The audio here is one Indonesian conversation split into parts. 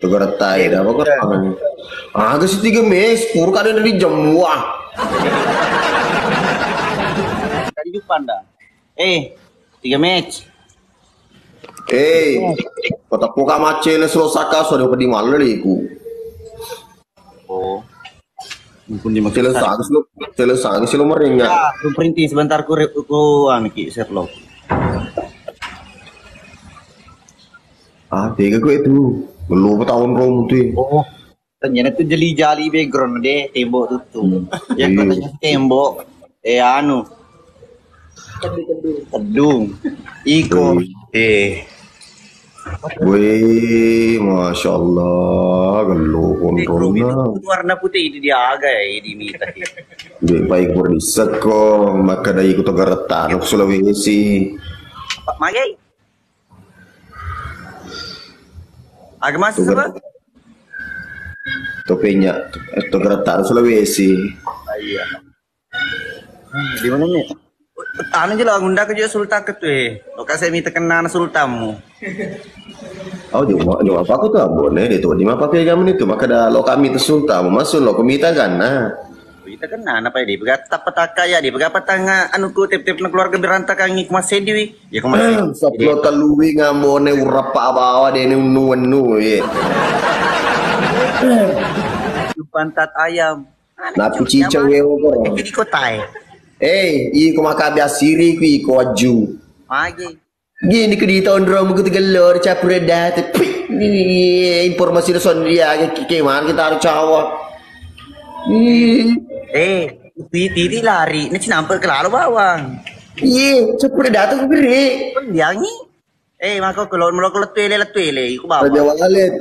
Tegaratai dah apa kan? Agak sih 3 mes, pur kan dari jam wah. Tadi Jupan dah. 3 match. Kota puka macele Osaka sudah pada malu ku. Oh. Mumpun di Selesai sih lo meringat. Ya, aku printing sebentar ku ki Sherlock. Tiga ku itu. Belum tahun rom tuh. Oh. Ternyata itu jeli-jali background deh, tembok tutup. Ya katanya tembok. Anu. Kedung. Iko. Wih, masya Allah, geluh kontrolnya. Warna putih ini dia agak ya ini tadi. Baik beriset kok, maka dari ikut Tegaratai Sulawesi. Pak Magai. Agak masuk apa? Topenya Tegaratai Sulawesi. Iya. Di mana nih? Anu je lah ngundang ke juga sultan ke tuh. Lo kasih minta kenal sultanmu. Oh, cuma apa aku tuh abone dia tuh di mana pakai kamu itu maka dah lo kami tuh sultan masuk lo komita kan nah. Kita kenal apa ya dia berkata petaka ya dia berapa tanga anu ku tip-tip keluarga berantakan ngik mas sediwi. Ya kemarin. Saplo talui ngamone urapa bawa dia nu ya. Pantat ayam. Napi cicau wewo Jadi kotai. Iko makabi asiri ku iko aju. Magi. Gini ke di tahun rom ku tegelor capur dat. Informasi son dia keman kita harus cawa. Tiri lari. Ini nampak kelalo bawang. Capur dat ku beri. Pendiangi. Maka kalau letwele iku bawa. Ada walet.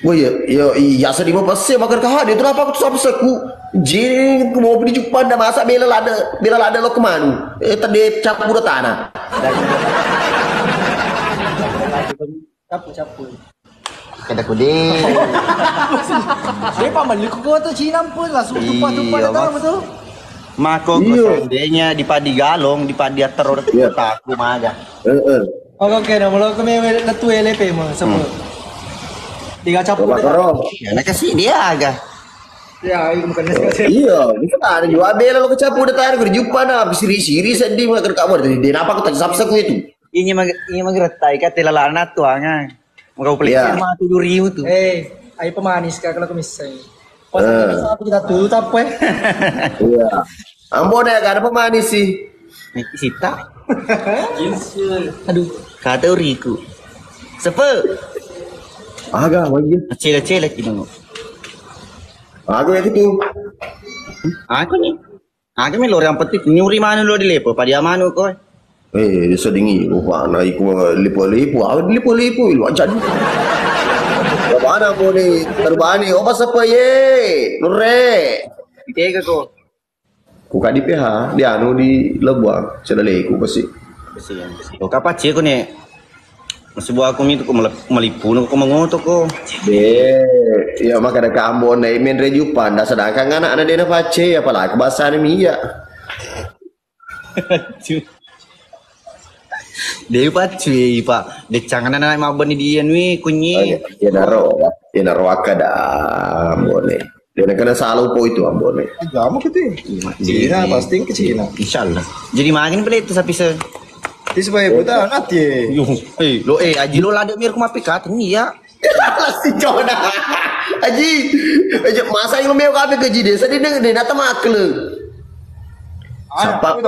Wah iya sedih mau pasti makan kah dia tu apa aku sampai seku jing aku mau beli Jepang dah masa bela lada lo kemana tadi campur tanah Capu kada kude dia pamali ko tu Cina pun langsung tumpah datang betul mako seandainya di padi galong di padi teror aku maga oke nama lo kami letu LP mah semua 3 campur ya nak kasih dia agak ya itu bukan iya itu ada jual bela lo kecapu udah tadi kerjupan habis siri sedih makan kamu dari dia apa aku tak sabsa ku itu ini magretai ka tilalana tuangan mau beli sama 7.000 tuh ayo pemanis kak kalau kemisai pas satu kita dulu tapi iya ambon ya gak ada pemanis sih Sita aduh kata uriku sepe agak wajib kecil gitu aku ya gitu aku nih lor yang penting nyuri mana lo dilepo pada manu kau sedingi lupa na iku lipo lu aja mana boleh terbani apa siapa nure ditega kok ku di PH dia anu di Lebuang sedaleku pasti lo kapace ko nih sebuah aku itu melipu aku mengotok kok ya maka ada Ambon nih main rejupan dah sedangkan anak dia na pace apalagi bahasa ini ya Dewi pacu pak decangan anak mabon di dia nih kunyi ya naro akada Ambon nih dia kena salah po itu Ambon nih kamu gitu Cina pasti ke Cina insyaallah jadi makin beli itu sapi se di supaya buta nanti lo aji lo lada mir kuma pikat ini ya si Jona aji masa yang lo mau kape ke jide sedih dia nata makle siapa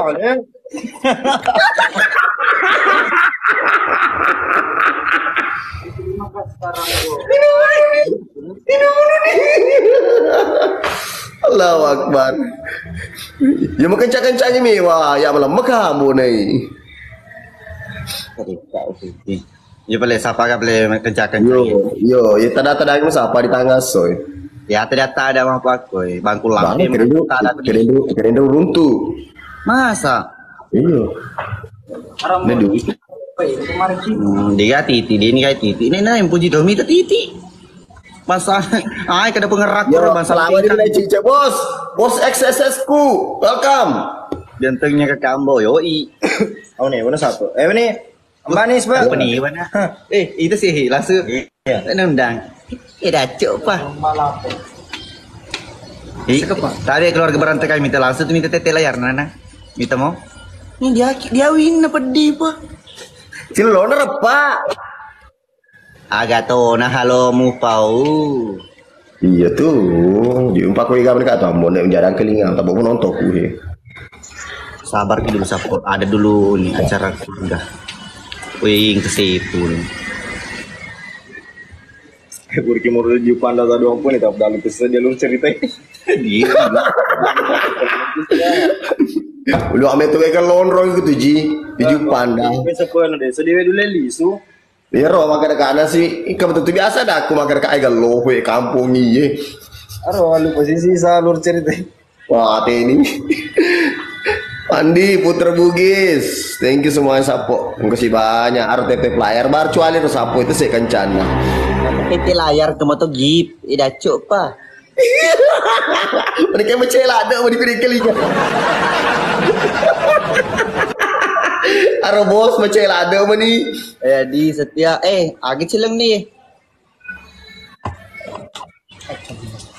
Allahu Akbar ya mau kencang-kencangnya mewah ya malam kamu nih ya boleh siapa kan boleh kerjakan yo ya tada yang siapa di tangga soy ya ternyata ada apa koi bangku lampu keren runtuh masa iya nedu dia titi dia ini kayak titi ini yang puji domi itu titi masa kada pengerak selama ini cica bos XSS ku welcome jantungnya ke kambo yoi oh nih mana satu ini Manis, Pak. Apa nih, mana? Itu sih langsung. Iya. Nendang. Dah cok pa. Tadi keluarga berantai kami minta langsung, minta tete layar nana. Minta mau? Ini dia win apa di pa? Ciloner Pak. Agak to nah halo mu pau. Iya tuh, jumpa kau ikan mereka tuh, mau jarang kelingan, tapi pun nonton kue. Sabar dulu support, ada dulu nih acara udah. Wing ke situ. Burki mau di Panda tadi pun itu dalam kisah jalur cerita. Dia. Lu ame tuh kan lonrong gitu ji, di Panda. Sepuan deh, sedih dulu lisu. Ya roh makan kana sih, kamu tuh biasa dah aku makan ka aigal lo kue kampung iye. Aro lu posisi salur cerita. Wah ini. Pandi Putra Bugis, thank you semuanya sapo. Makasih banyak. RTP player bar cuali tuh sapo itu saya kencana. Tete layar ke moto gip, ida cok pa. Mereka mencela ada mau dipilih-pilih. Aro bos mencela ada mani. Di setia agak cileng nih.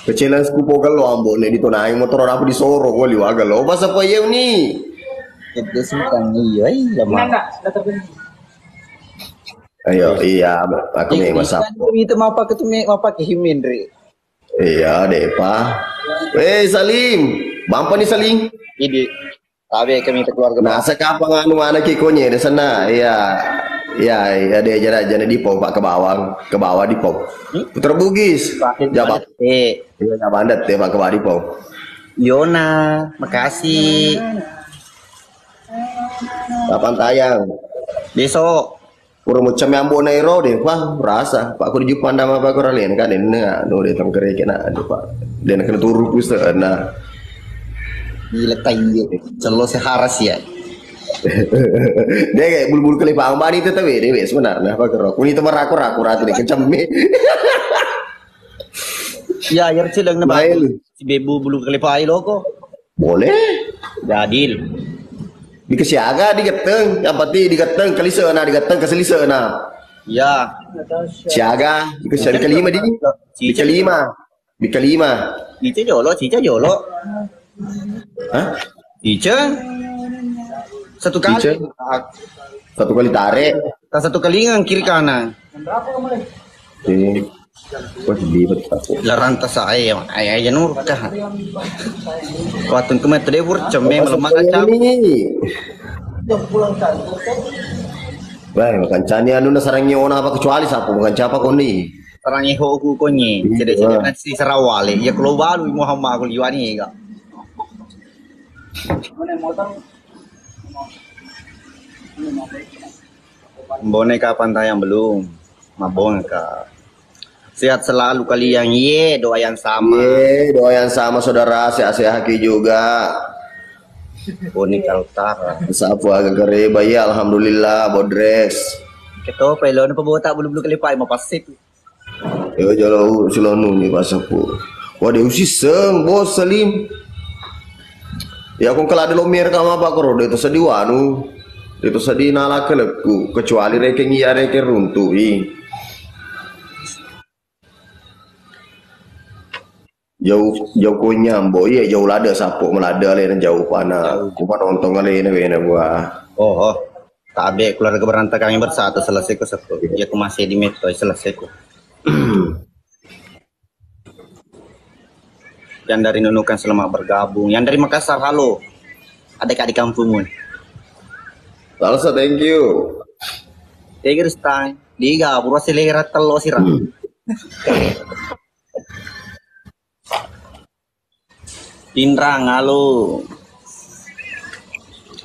Kecilan skupo galo ambo ne dito na motor apa di soro ko liwa galo basta po yew ni. Itu sungkan iya lama. Ayo iya aku may masap. Itu mapa ke Himindri. Iya deh pak. Salim, bampa ni Salim. Ini tabe kami keluarga. Nasa kapang anu anak kikonya di sana. Iya. Iya, dia jana di pau pak ke bawah di pau. Putra Bugis. Jabat. Iya, Jabandat ya pak ke bawah di pau. Yona, makasih. Kapan tayang? Besok. Puro mo chame ambo na iro deh, pak rasa. Pak aku di Panda ma pak koralen kan ini no de tong kere kena aduh pak. Dan kena turu kus na. Gila tayo. Selo seharas ya. Dia kayak bulu-bulu kelipang bani itu tapi dia sebenarnya apa kerok. Kuni itu merakur ratu deh kencam nih. Ya, air cilang na ba? Si Bebu bulu kelipang lo ko. Boleh. Dadil. Di kesiaga di geteng, yang pasti di geteng kelisa na di geteng keselisa na. Ya. Siaga di kesiaga kelima di. Di kelima. Di kelima. Cica jolo. Hah? Cica. Satu kali. Cica. Satu kali tarik. Satu kali ngang kiri kanan. Wah, libet aku. Laranta sa ay nur ka. Watun kumet de wur ceme melemah kacau. Baik, makan cani anu na sarang nyeona apa kecuali sapu makan capa koni. Sarang ho ku konye. Jadi si Sarawale ya kalau baru Muhammad aku liwani ga. Bone kapan tayang belum? Mabon ka. Sehat selalu kalian, doa yang sama. Doa yang sama saudara, sehat-sehat haki juga. Bone kaltara. Sapu agak kere bayi, alhamdulillah, bodres. Keto pelo na pabota bulu-bulu kalipay mapasik. Yo jalo silonu ni pasapu. Wah dia usiseng bos Salim. Ya kung kala dilo mer ka mapa ko ro dito sa diwanu. Dito sa dinala kelekku kecuali rekeng iya reke runtui. Jauh kunyam boy ya jauh lada sapu melada le jauh pana kupa nonton kali ini bena gua tabe keluarga berantakan yang bersatu selesai ko satu ya aku masih di metro selesai ko yang dari Nunukan selamat bergabung yang dari Makassar halo adik-adik kampungmu Salsa thank you Stang liga pura selera telo sirah Tinrang, halo.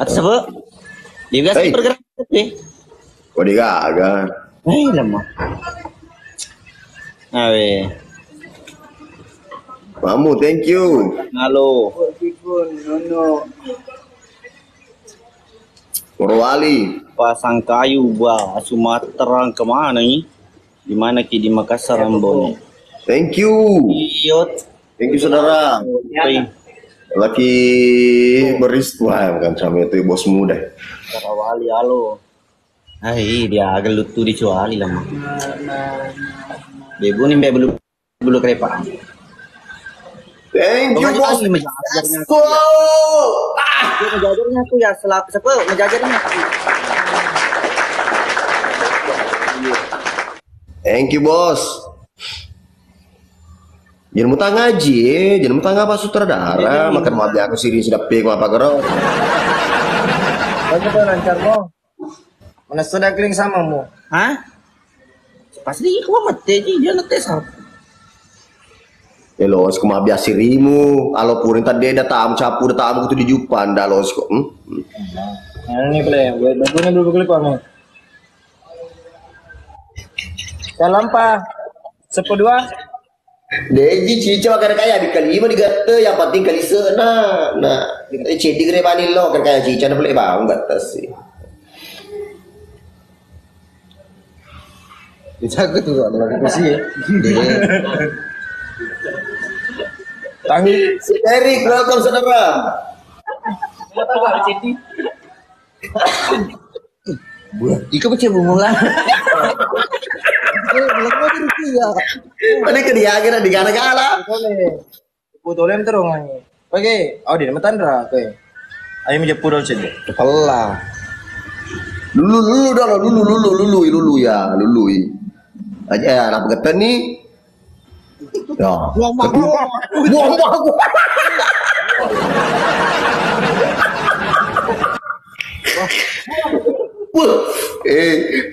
Atas apa? Dia biasa bergerak deh. Kau digaga. Lama. Awe. Mamu, thank you. Halo. Morowali. Pasang kayu bah Sumatera kemana nih? Di mana ki di Makassar Ambon. Thank you. Iyot. Thank you saudara. Laki beris wah bukan sama itu bos muda. Sarawali halo. Ai dia gelut tuh dicuali lah. Bebu nih belum belum krepa. Thank you bos. Menjajarnya Wow. tuh ya selap siapa menjajarnya. Thank you bos. Jangan mutang ngaji, jangan mutang apa sutradara, makan mabi aku sini sudah pek apa karo. Bagus tuh lancar mo. Mana sudah keling sama mo. Hah? Pasti kau mati aja dia ngetes apa? Ya los kuma biasa rimu, alo purin tadi ada tamu capu ada tamu itu di Jupan dah los kok. Nah, ini boleh, gue bagunya dulu kali pak mo. Salam pak. 12. Deji cica makan kaya di kalima di gata yang penting kali sana. Nah, cedi gede panin lo kan kaya cica na boleh bang gata sih. Jago tuh kalau kursi ya. Tahu. Si Erik, welcome saudara. Ika baca bunga. Mana ke dia kira di gala-gala. Putolem terus ngani. Oke, oh di nama Tandra, oke. Ayo menjadi pudol saja. Kepala. Lulu dah lulu ya, lulu. Aja anak kata ni. Ya. Buang bagu.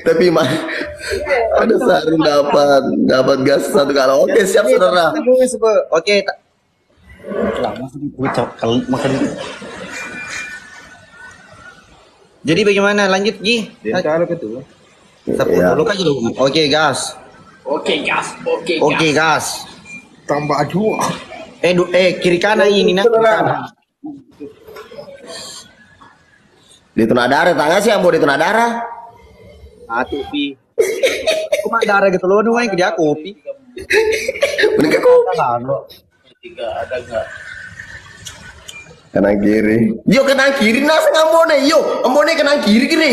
Tapi mah ada sarung dapat gas satu kalau oke siap saudara. Oke, tak. Lama sih pucak kalau makan. Jadi bagaimana lanjut Gi? Dia kalau gitu. Ya. Dulu kan dulu. Oke gas. Oke gas. Tambah 2. Kiri kanan ini nak. Kiri kanan. Di tunadara tangga sih yang mau di tunadara. Atuh pi. Cuma darah gitu loh nuai ke dia kopi. Mending kok kanan kiri. Yo kanan kiri nasa ngambone yo. Ambone kanan kiri kiri.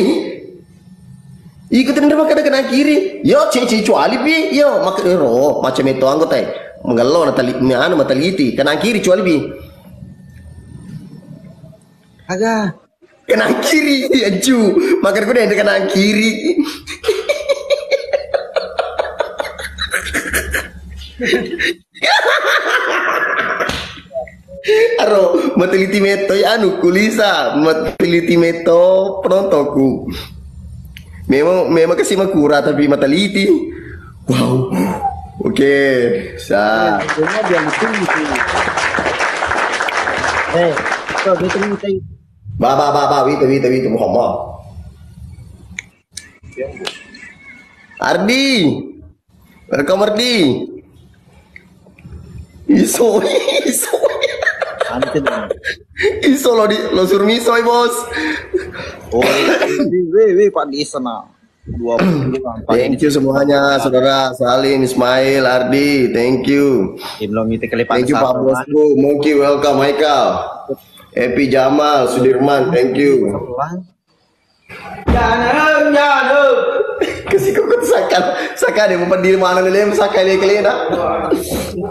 Ikutin dia makan kanan kiri. Yo cici cuali pi. Yo makan ro macam itu anggota. Menggalo natali anu mataliti kanan kiri cuali pi. Agak. Kanan kiri aju. Makan gue dari kanan kiri. Aro mateliti meto ya anu kulisa mateliti meto penontonku. Memang kasih makura tapi mateliti. Wow. Oke, sa. Sebenarnya dia betul gitu. Kau betul betul. Ba, wita Muhammad. Ardi. Welcome Ardi. Iso. Antin. Iso lo suruh miso bos. Oh, Pak di sana. 20. Thank you semuanya, saudara Salim, Ismail, Ardi, thank you. Belum itu kelipan. Thank you Pak Bosku, Monkey, welcome Michael. Epi Jamal, Sudirman, thank you. Jangan. Kasih kau sakan dia mempendir mana nih sakai lagi nak.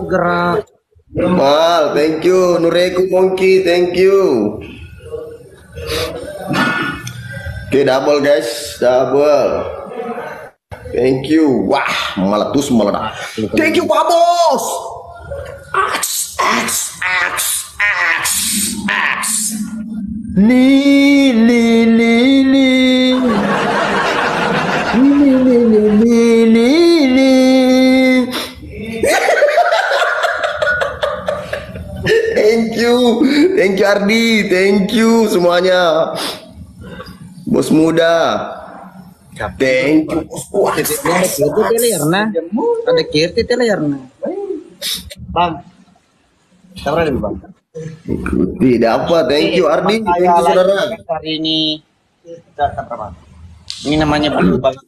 Gerak. Mal, thank you. Nureku Monkey, thank you. Oke, double guys, double. Thank you. Wah, meletus meledak. Thank you Pak Bos. X. Li. Thank you Ardi, thank you semuanya. Bos muda. Thank you. Itu telerna. Ada kirti telerna. Bang. Sabar dulu, Bang. Ikuti dapat. Thank you Ardi, thank you saudara. Hari ini ini namanya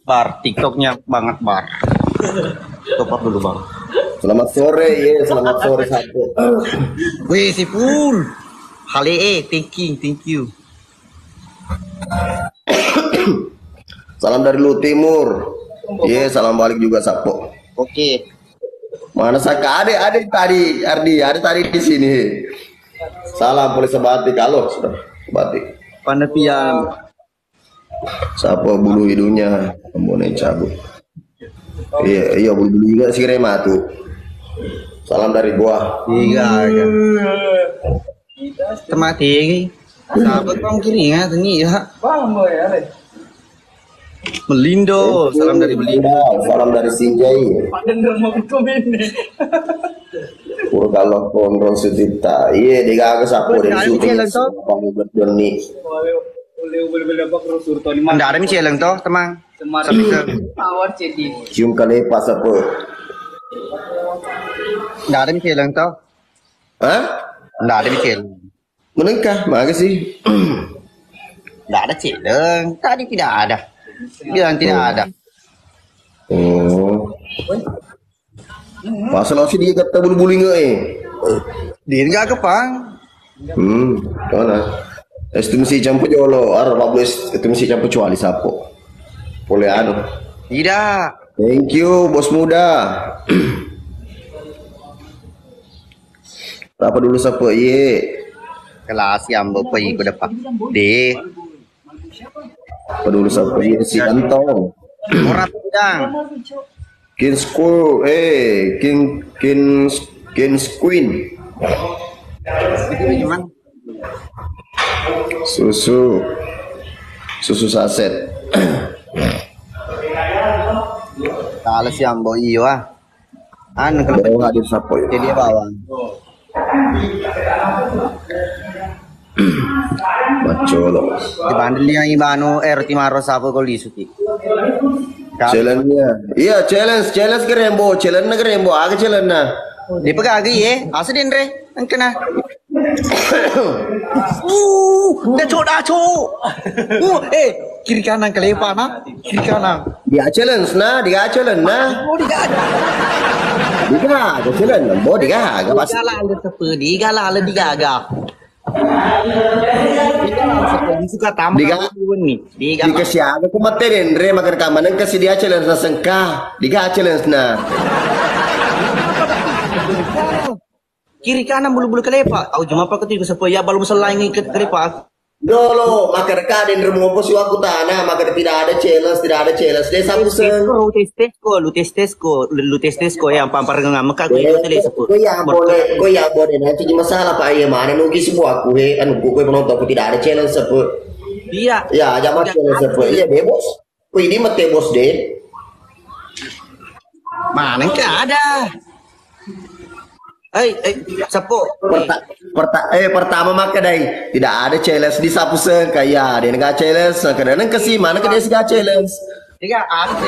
bar, TikToknya banget bar. Top up dulu, Bang. Selamat sore ya, selamat sore satu. Wih, si Pul. Hale thank you. Salam dari lu Timur. Iya, salam balik juga Sapo. Oke. Mana Saka? Ada tadi Ardi, ada tadi di sini. Salam polisi batik, halo sudah batik. Panepian. Sapo bulu hidungnya, kembone cabut. Iya bulu juga si Rema tuh. Salam dari gua. Iya. Temati. Sahabat bang kiri ya, tadi ya. Melindo, salam dari Melindo. Salam dari Sinjai. Kalau kontrol setita, iya digaga sapo dari syuting. Panggil Doni. Anda ada Michelin toh, teman. Cium kali pas apa? Nggak ada Michelin toh. Hah? Nggak ada Michelin. Menengkah, makasih. Nggak ada Michelin. Tadi tidak ada. Bilang tidak ada. Oh. Pasal sih dia kata bulu-bulu Dia nggak kepang. Mana? Estimasi campur jolo, estimasi campur cuali sapo. Boleh anu. Tidak. Thank you, bos muda. Apa dulu sapo ye? Kelas yang pergi ke depan. D. Apa dulu sapo ye si Antong. Murah sedang. Kings Queen. Gimana? Susu saset. Kalau si Ambo iyo Anu kalau hadir sapo ya. jadi bawang. Macolo. Di bandel yang ibano roti maro sapo kau lisuti. Challenge-nya. Iya, challenge ke Rembo, aga challenge na. Di pagagi ye, asa din re, ang kana. Daco. Kiri kanan kelepa na, kiri kanan. Dia challenge na. Diga pas. Diga la digaga. Suka tamu nih. Dikasih aga kumaterin re magar kamanan kasih dia challenge na sengka. Diga challenge na. Kiri kanan bulu-bulu kelepa. Au cuma apa ketika supaya balu selain ke kelepa. Dolo, magar kadin remo po si waku tanah, magar tidak ada challenge. Dia satu sen. Lu tes ko yang pampar ngam ka ko itu tele sepo. Gue ya boleh nanti di masalah Pak ya mana nugi semua aku anu gue penonton aku tidak ada challenge sepo. Iya. Ya, jangan challenge sepo. Iya deh bos. Gue ini mete bos deh. Mana enggak ada. Sepo. Pertama maka dai tidak ada challenge di sapu sen kayak dia nggak challenge kadang kasih mana ke dia nggak challenge. Tiga ada.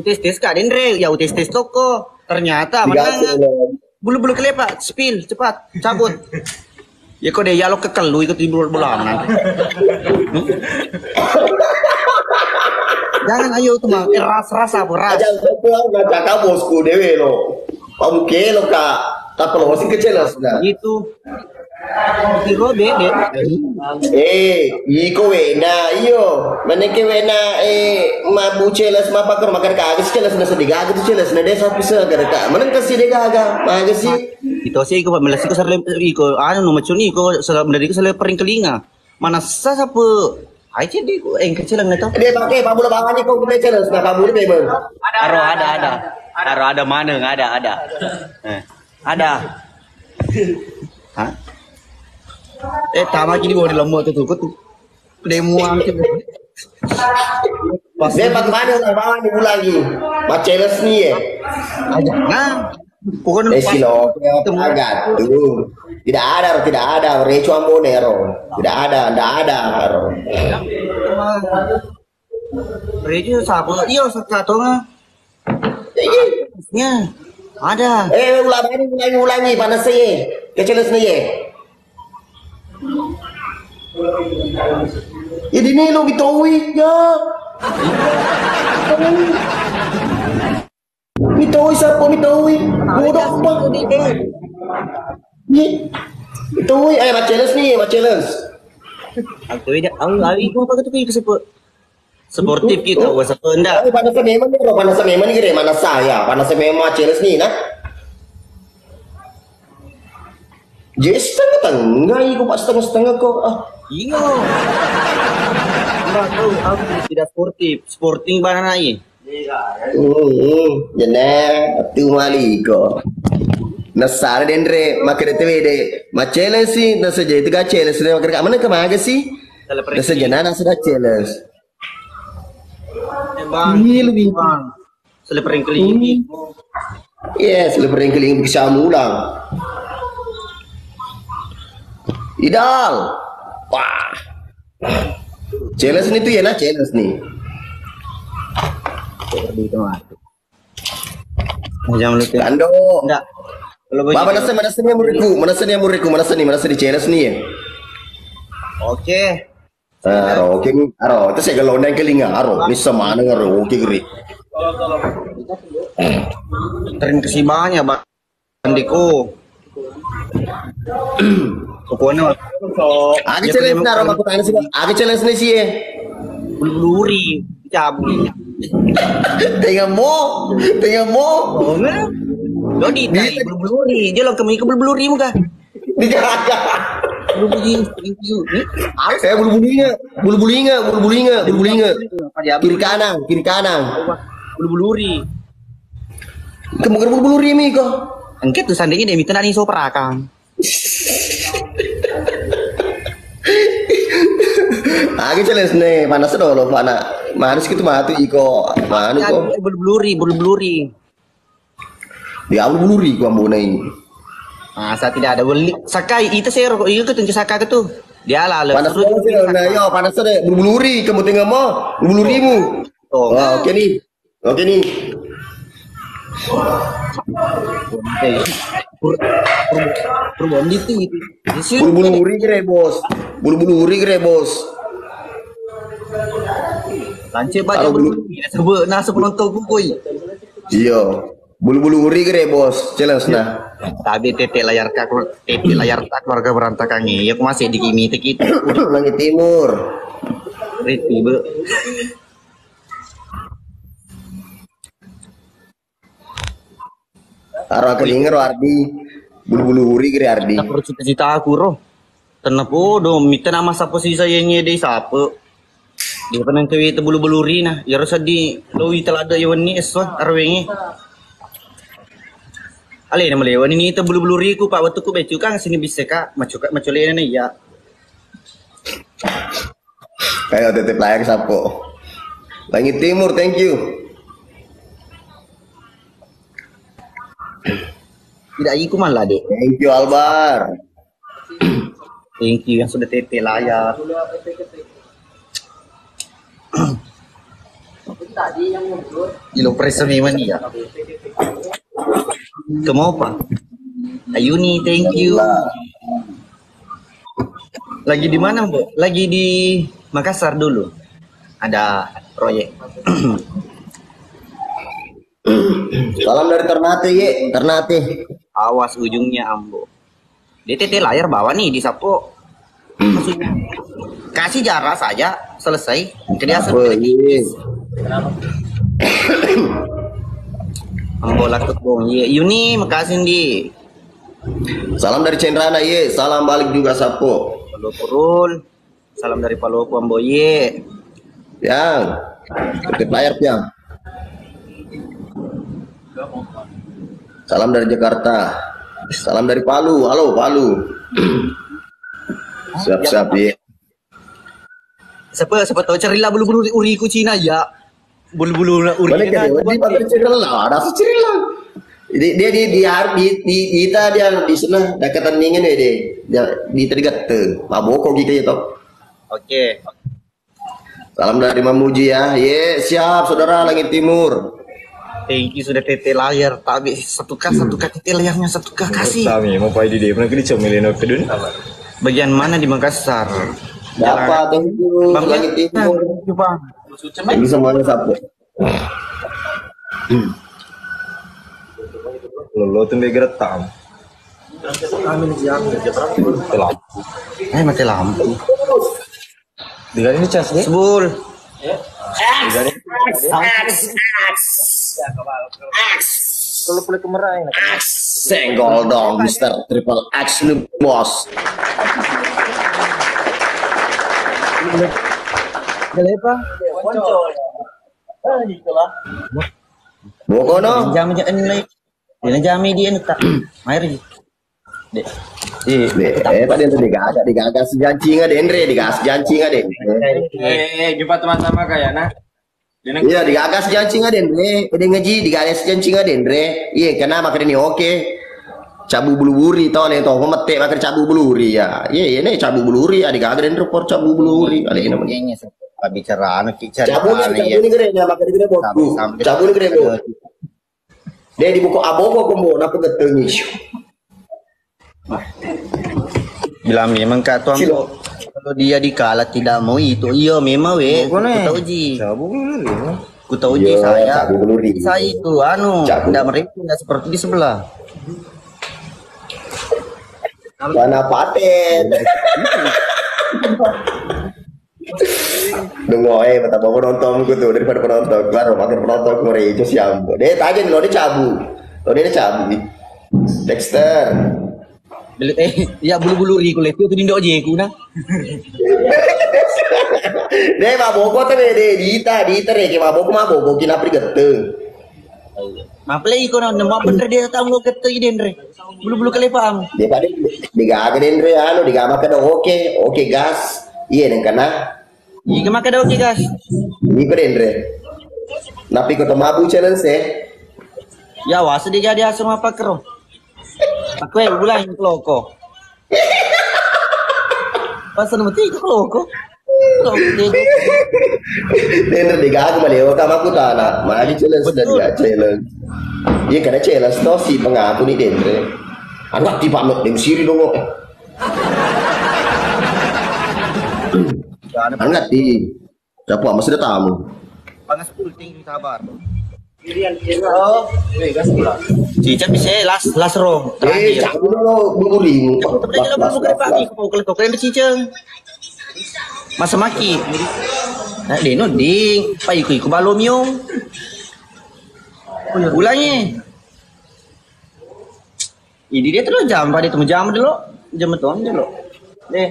Tes kadin re, ya tes toko. Ternyata menang. Bulu-bulu kelepa, spill cepat, cabut. Ya kok dia lo kekel lu ikut di bulan nanti. Jangan ayo tuh mah ras apa ras. Jangan nggak cakap bosku dewe lo. Kamu ke lo kak, tapi lo masih kecil lah sudah. Gitu. Tiro bede. Iko wena, iyo. Mana ke wena mabu celas mapakar makan kagak celas na sedih kagak tuh celas na desa bisa gara kak. Mana kasih deh kagak, mana sih? Itu sih iko melasi ko sarle iko anu no macuni iko salam dari ko sarle pering kelinga. Mana sasapu ay jadi kecil lang nito. Dia pakai pabula bangan iko kita celas na pabula memang. Ada mana ada. Ada. Hah? Tama gini gua di lemot tuh demuang tuh. Pas dia pak mana lah bawa di lagi. Maceles nih ya. Aja. Nah, pokoknya silo agak tuh. Tidak ada. Recu ambonero. Tidak ada. Recu sabu. Iyo satu nggak? Ya, ada. Ulangi panas sih. Keceles nih ya. Ini nih lo bitowi ya. Bitowi siapa bitowi? Bodoh bang. Nih bitowi, maceles nih maceles. Aku ini, aku apa kata itu sportif kita, wah sependa. Tapi panas memang nih, panas memang nih, mana saya, panas memang Chelsea nih, nah. Jadi setengah, iku Pak setengah kok. Ah. Iya. Enggak tahu, aku tidak sportif, sporting banana ini. Jene, tu maliko. Nasara dendre, makere tevede, ma Chelsea, nasa jadi ka Chelsea, makere ka mana kemaga sih? Nasa jana nasa Chelsea. Bang, Lebih. selepering kelinci. Yes, lebih keling bisa mulang. Idal. Wah. Challenge nih tuh ya, nah challenge nih. Jangan lupa. Kando. Enggak. Kalau Bapak mana seni mana seni challenge nih ya. Oke. Oke, itu saya kalau neng kelinga, ini sama nih oke geri. Tren kesibanya, Bang. Andiko. Pokoknya Aku challenge naro aku tanya sih, aku challenge nih sih. Bulu-buluri, cabut. Tengah mo. Oh, enggak. Lo di bulu-buluri, dia lo kemana ke bulu-buluri muka. Dijaga. Bulu-buluri, harus Bulu-bulinga. Kiri kanan. Bulu-buluri. Kemungkinan bulu-buluri mi kok. Engke tuh sandingnya dia minta nani soperakang. Aku challenge nih, panas dulu panas. Manis gitu mati iko. Manu kok. Bulu-buluri. Di awal bulu-buluri gua mau nih. Masa tidak ada beli. Sakai itu saya rokok itu tunjuk Sakai itu. Dia lah. Panas dulu sih, nah yo panas deh. Bulu-buluri, kamu tinggal mau bulu-bulurimu. Oh, Oke nih. Perubahan itu. Bulu-buluri kere bos. Lance baca bulu-buluri. Sebut nasa penonton kukui. Iya. Bulu-buluri kere bos. Challenge nah. Tapi tete layar tak keluarga berantakan ini. Aku masih di kimi tekit. Langit Timur. Reti be. Arah kelingar Ardi. Bulu-buluri kere Ardi. Tak perlu cita-cita aku roh. Kenapa dong? Minta nama siapa sih saya nyedai siapa? Dia pernah kewi itu bulu-buluri nah. Ya harus di lowi telada yawan ni eswa arwengi. Ale nama lewan ini itu bulu-buluri ku pak waktu ku becu kan sini bisa kak macule ini ya. Kayak tetep layak sapo. Langit Timur, thank you. Tidak iku malah dek. Thank you Albar. Thank you yang sudah tete layar. Ilo presa memang ya. Kamu apa? Ayuni, thank you. Lagi di mana, Bu? Lagi di Makassar dulu. Ada proyek. Salam dari Ternate ye, Ternate. Awas ujungnya Ambo. DTT layar bawah nih di sapo. Maksudnya kasih jarak saja selesai. Kebiasaan Ambo lakut bong ye. Yuni makasih di. Salam dari Cendrana ye, salam balik juga sapo. Purul. Salam dari Palopo Ambo ye. Yang tetep layar yang. Salam dari Jakarta. Salam dari Palu. Halo Palu. Siap-siap ya. Siapa tahu cerila bulu-bulu uriku Cina ya. Bulu-bulu uri. Balik ke dia. Di pakai cerila, ada cerila. Dia di sana dekatan dingin ya di terigat tuh. Maboko gitu ya toh. Oke. Salam dari Mamuji ya. Ye, siap saudara Langit Timur. Thank you sudah tete layar. Tapi satu kah tete layarnya satu kah kasih. Kami mau pai di dia pernah kerja milenial kedun. Bagian mana di Makassar? Dapat thank you Bang Langit Timur. Bang. Ini semuanya sapu. Lo tuh begeretam. Mati lampu. Dengan ini cas deh. Sebul. Kalau boleh kemerah ini. Senggol dong, Mister Triple X nih bos. Gelepa. Bokono. Jam ini. Dia jami dia tak. Mair ji. Dek. Tadi itu digagas janji nggak Dendre, digagas janji nggak Dendre. Jumpa teman-teman kayaknya. Iya digagas janji nggak Dendre, udah ngaji digagas janji nggak Dendre. Iya karena makan ini oke. Cabu buluri tau nih tau pemetik makan cabu buluri ya. Iya ini cabu buluri ya digagas Dendre por cabu buluri kali ini namanya. Bicara anak bicara. Cabu ini gede ya makan gede bos. Cabu ini gede bos. Dia dibuka abogo kumbo, napa getengnya? Bilang memang kata tuang kalau dia dikalah tidak mau itu iya memang ku tahu ji ku tahu ji saya itu tidak mereka tidak seperti di sebelah mana paten nunggu betapa penonton tuh daripada penonton baru makin penonton kemarin itu siapa dia tanya lo dia cabu Dexter ya bulu-bulu ri kulit itu nindo aja ku nah. Deh maboko tuh deh dita ke maboko kina pri geteng. Maple iko na mau bener dia tahu lo geteng Dendre. Bulu-bulu kelepam. Dia pada digaga Dendre digama kada oke gas. Iya dan kana. Iya maka ada oke gas. Ini ko Dendre. Napi ko tamabu challenge Ya wasa dia jadi asam apa kero. Aku yang bilang loko. Pasal mati ke loko. Dendre digaga maleo kama aku tanah. Mari challenge dan dia challenge. Iya kada challenge to si pengaku nih Dendre. Anak di pamit dengan siri dong. Angat di. Siapa masih ada tamu. Panas pulting sabar. Cicak bisa las ro. Cabu dulu buluring. Kau cicang. Masa maki. Nah, deno ding. Payu ku balom yung. Ulangnya. Ini dia terus jam pada itu jam dulu. Jam itu dulu. Deh.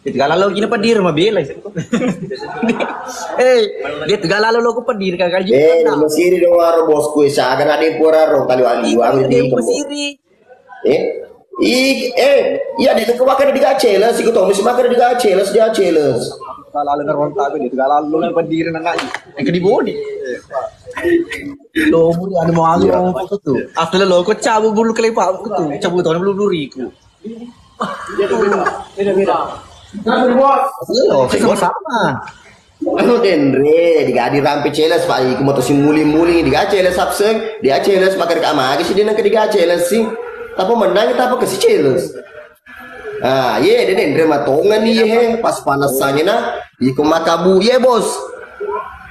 Dia lalu gini pedir mah bela. Dia lalu lo pedir kagak juga. Mesiri dong waro bosku isa akan ada pura ro kali wali wali di Mesiri. Iya dia ke makan di gaceles sih tahu mesti makan di gaceles dia celes. Lalu ngerontak dia lalu pedir nang Yang di body. Lo muli ada mau alo tuh. Asli lo kok cabu bulu kelepa tuh. Cabu tahun bulu duriku. Beda. Lo sama. Anu Dendre diga di rampe celes pak iku moto si muli diga celes sapseng dia celes makan ke amagi sih dia nang kediga celes sih tapi menang kita apa ke si celes iya Dendre matongan nih pas panasannya nah iku makabu iya bos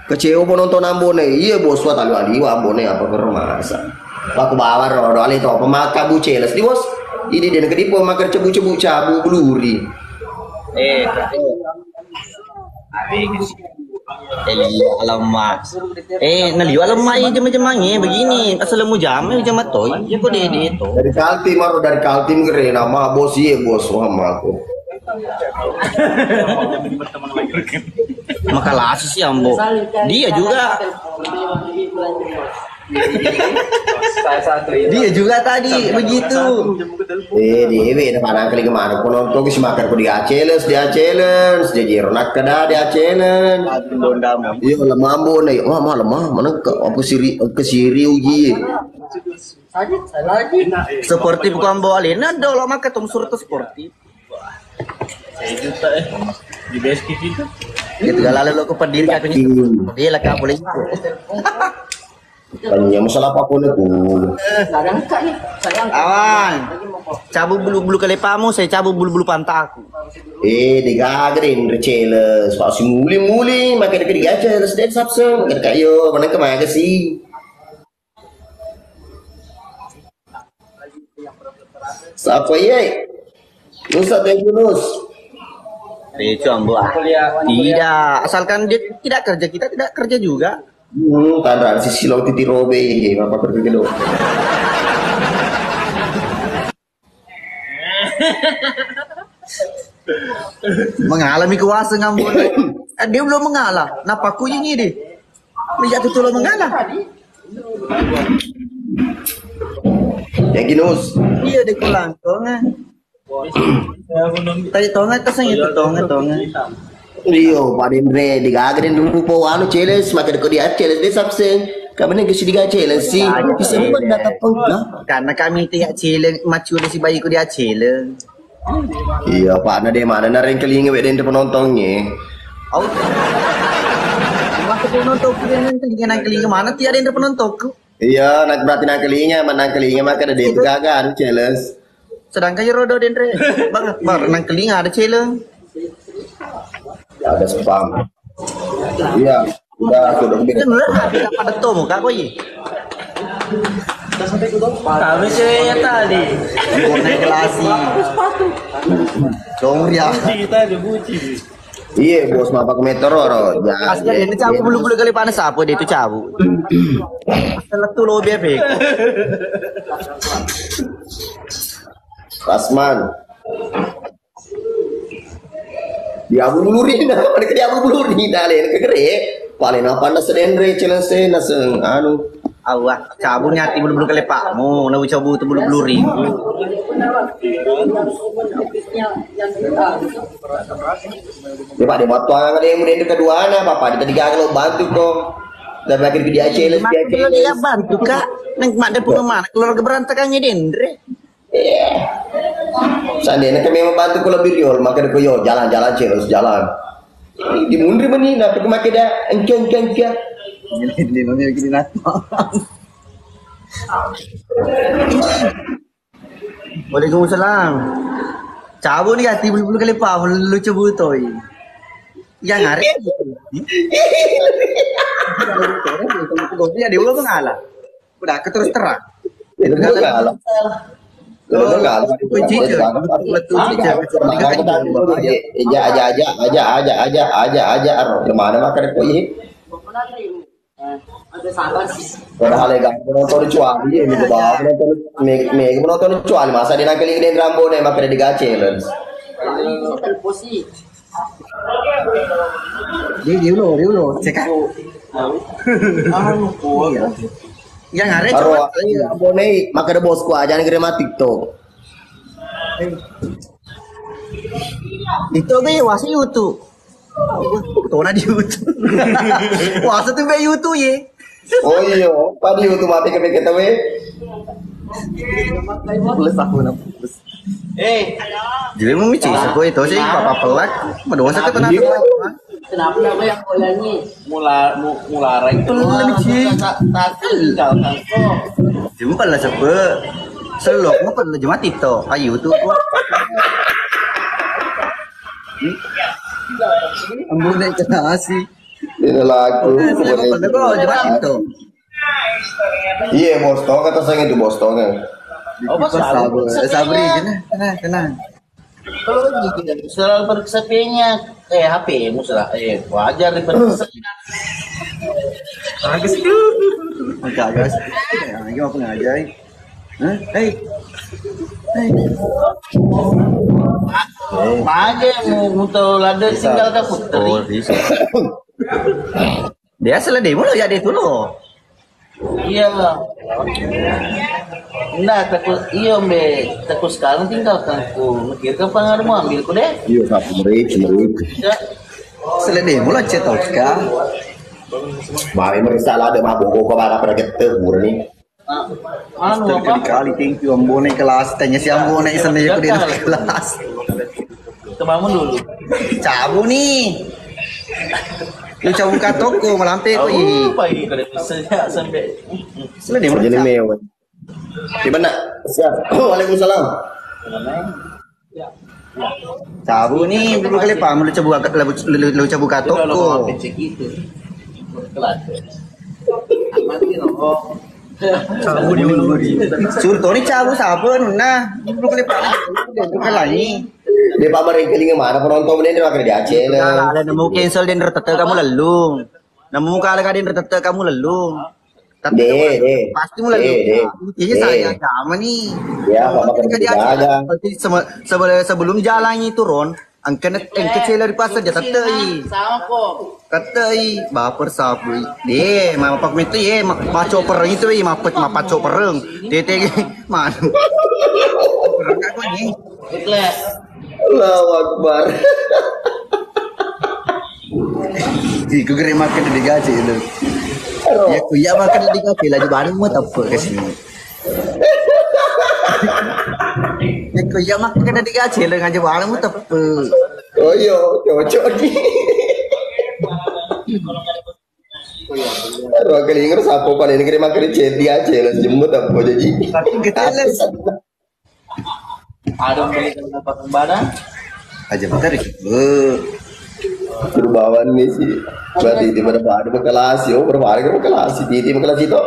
kecewa penonton ambone iya bos wa talu ali wa ambone apa kermasa aku bawa rodo ali to pemakabu celes di bos ini dia kedipo makan cebu cabu beluri alamak. Naliwa alamak ini jam-jamangnya begini. Asal mu jam jam toy. Ya kok dia itu. Dari Kaltim keren nama bos iya bos sama aku. Makalah sih ambo. Dia juga. Dia juga tadi begitu. Dia parang kali kemana penonton sih makan ku dia challenge jadi ronak kada dia challenge. Iya lemambo nih, lemah mana apa ke siri uji. Seperti bukan boleh, dolo maka tum surat sportif. Di base itu. Itu lalu lo kepedir kakaknya. Dia lah boleh. Tanya masalah apapun itu. Awan, cabut bulu-bulu kelepamu, saya cabut bulu-bulu pantaku. Digagrin receles, pak si muli makan dekat dia celes dan sapseng, dekat yo mana kemana sih? Siapa ye? Nusa teh Nus. Itu ambo. Tidak, asalkan dia tidak kerja, kita tidak kerja juga. Tandra si silau titi robe apa kerja gitu. Mengalami kuasa ngambon. Dia belum mengalah. Napaku ini deh. Melihat itu lo mengalah. Ya ginus. Iya deh pulang tonga. Tadi tonga tasang itu tonga. Rio padendre digagarin dulu po anu challenge makin ko dia challenge deh sabsen. Kami nggak sih diga challenge sih. Bisa buat data pun. Karena kami tidak challenge macu si bayi ko dia challenge. Iya Pak, nah deh mana naring kelingi wedeng penontonnya. Oh. Waktu penonton kelinga mana tiada yang penontonku. Iya, nak berarti nak kelinga, mana kelinga maka ada dia gagal challenge. Sedangkan ya rodo dendre, bar nang kelinga ada challenge. Ya, ada spam. Iya, sudah Itu pada tomo kak koi. Kami ceweknya tadi. Naik kelasi. Dong ya. Kita ada buci. Iya, bos mapak meteor oro. Asal ini cabu bulu-bulu kali panas apa dia itu cabu. Asal tuh lo bebek. Kasman. Dia bulurin, mana ke dia bulurin dalen kegere. Paling apa na sedendre challenge na seng anu. Awah, cabu nyati bulu-bulu kali pakmu, na cabu itu bulu-bulu ribu. Dia pak dia waktu ada yang mudah kedua na papa dia tadi gagal bantu kok. Dan makin dia challenge dia. Dia bantu kak, neng mak dia punya mana keluarga berantakannya dendre. Iya. Seandainya kami membantu kalau biriol, maka dia yo jalan-jalan challenge jalan. Di mundur menina, tapi makin dah engkang. Ini nonnya gini nato. Waalaikumsalam. Cabu nih hati bulu-bulu kali pak, lucu butoy. Yang hari. Dia udah mengalah. Udah keterus terang. Itu mengalah. Aja gimana makan kok ini ada hal yang menonton cuali ini bawa menonton cuali masa dia nak kelingin rambut nih makan di challenge dia lo cek yang ada coba abone maka ada bosku aja nih kirim TikTok itu kayak wasa YouTube tuh di YouTube wasa tuh kayak YouTube ya oh iya pada YouTube mati kepikir kita weh plus aku plus jadi mau mici aku itu sih papa pelak berdosa ke tanah kenapa nama yang kolanya Mularang itu lebih sih jempol lah sebab selok ngapa lah cuma itu ayu tuh ambil naik ke nasi ini lagu iya bos tong kata saya itu bos tong sabri kena kalau gitu soal perkesapiannya HP muslah wajar di perkesapian agak lagi apa ngajai hei Mage mau tahu lada tinggal ke putri. Dia salah demo lo jadi itu lo. Iya. Nah, takut iya mbe, takut sekarang tinggal kan ku. Mikir kapan ada mau ambil ku deh. iya satu merik Salah demo lo cetok ka. mari merisa lah ada mabuk kok pada pada ketemu nih Anu apa? Kali thank you ambone kelas tanya si ambone sendiri aku di kelas. Kebangun dulu. Cabu nih. Lu cabu ka toko malampe ko i. Pagi kada bisa sampai. Salah demo jadi mewah di mana siap waalaikumsalam Cabu nih dulu kali pak lu cabu ka toko. Cabu di dulu. Surto nih cabu sabun nah dulu kali pak. Dulu kali Di Pak Marengkeling mana penonton ini makan di Aceh lah. Kalau nemu cancel dan retete kamu lelung. Nemu kalau kadin retete kamu lelung. Pasti mulai ini saya sama nih. Ya, sebelum jalannya turun, angkat kecil dari pasar jatuh tei. Sama kok. Katai baper sapu. Mama pak itu maco pereng itu mapaco pereng. Tete mana? Perang aku nih. Ikhlas. Allahu Akbar. Iku kira makan di gaji itu. Ya ku ya makan di gaji lagi bareng mau apa ke sini. Ya ku ya makan di gaji lagi bareng mau apa. Oh iya, cocok nih. Aduh, kali ini sapu paling ini kira makan di cedi aja lah jemput apa jadi. Tapi keteles. Ada beli dapat badan. Aja bentar. Perubahan nih sih. Berarti di mana ada kelas yo, berapa hari ke kelas di kelas itu.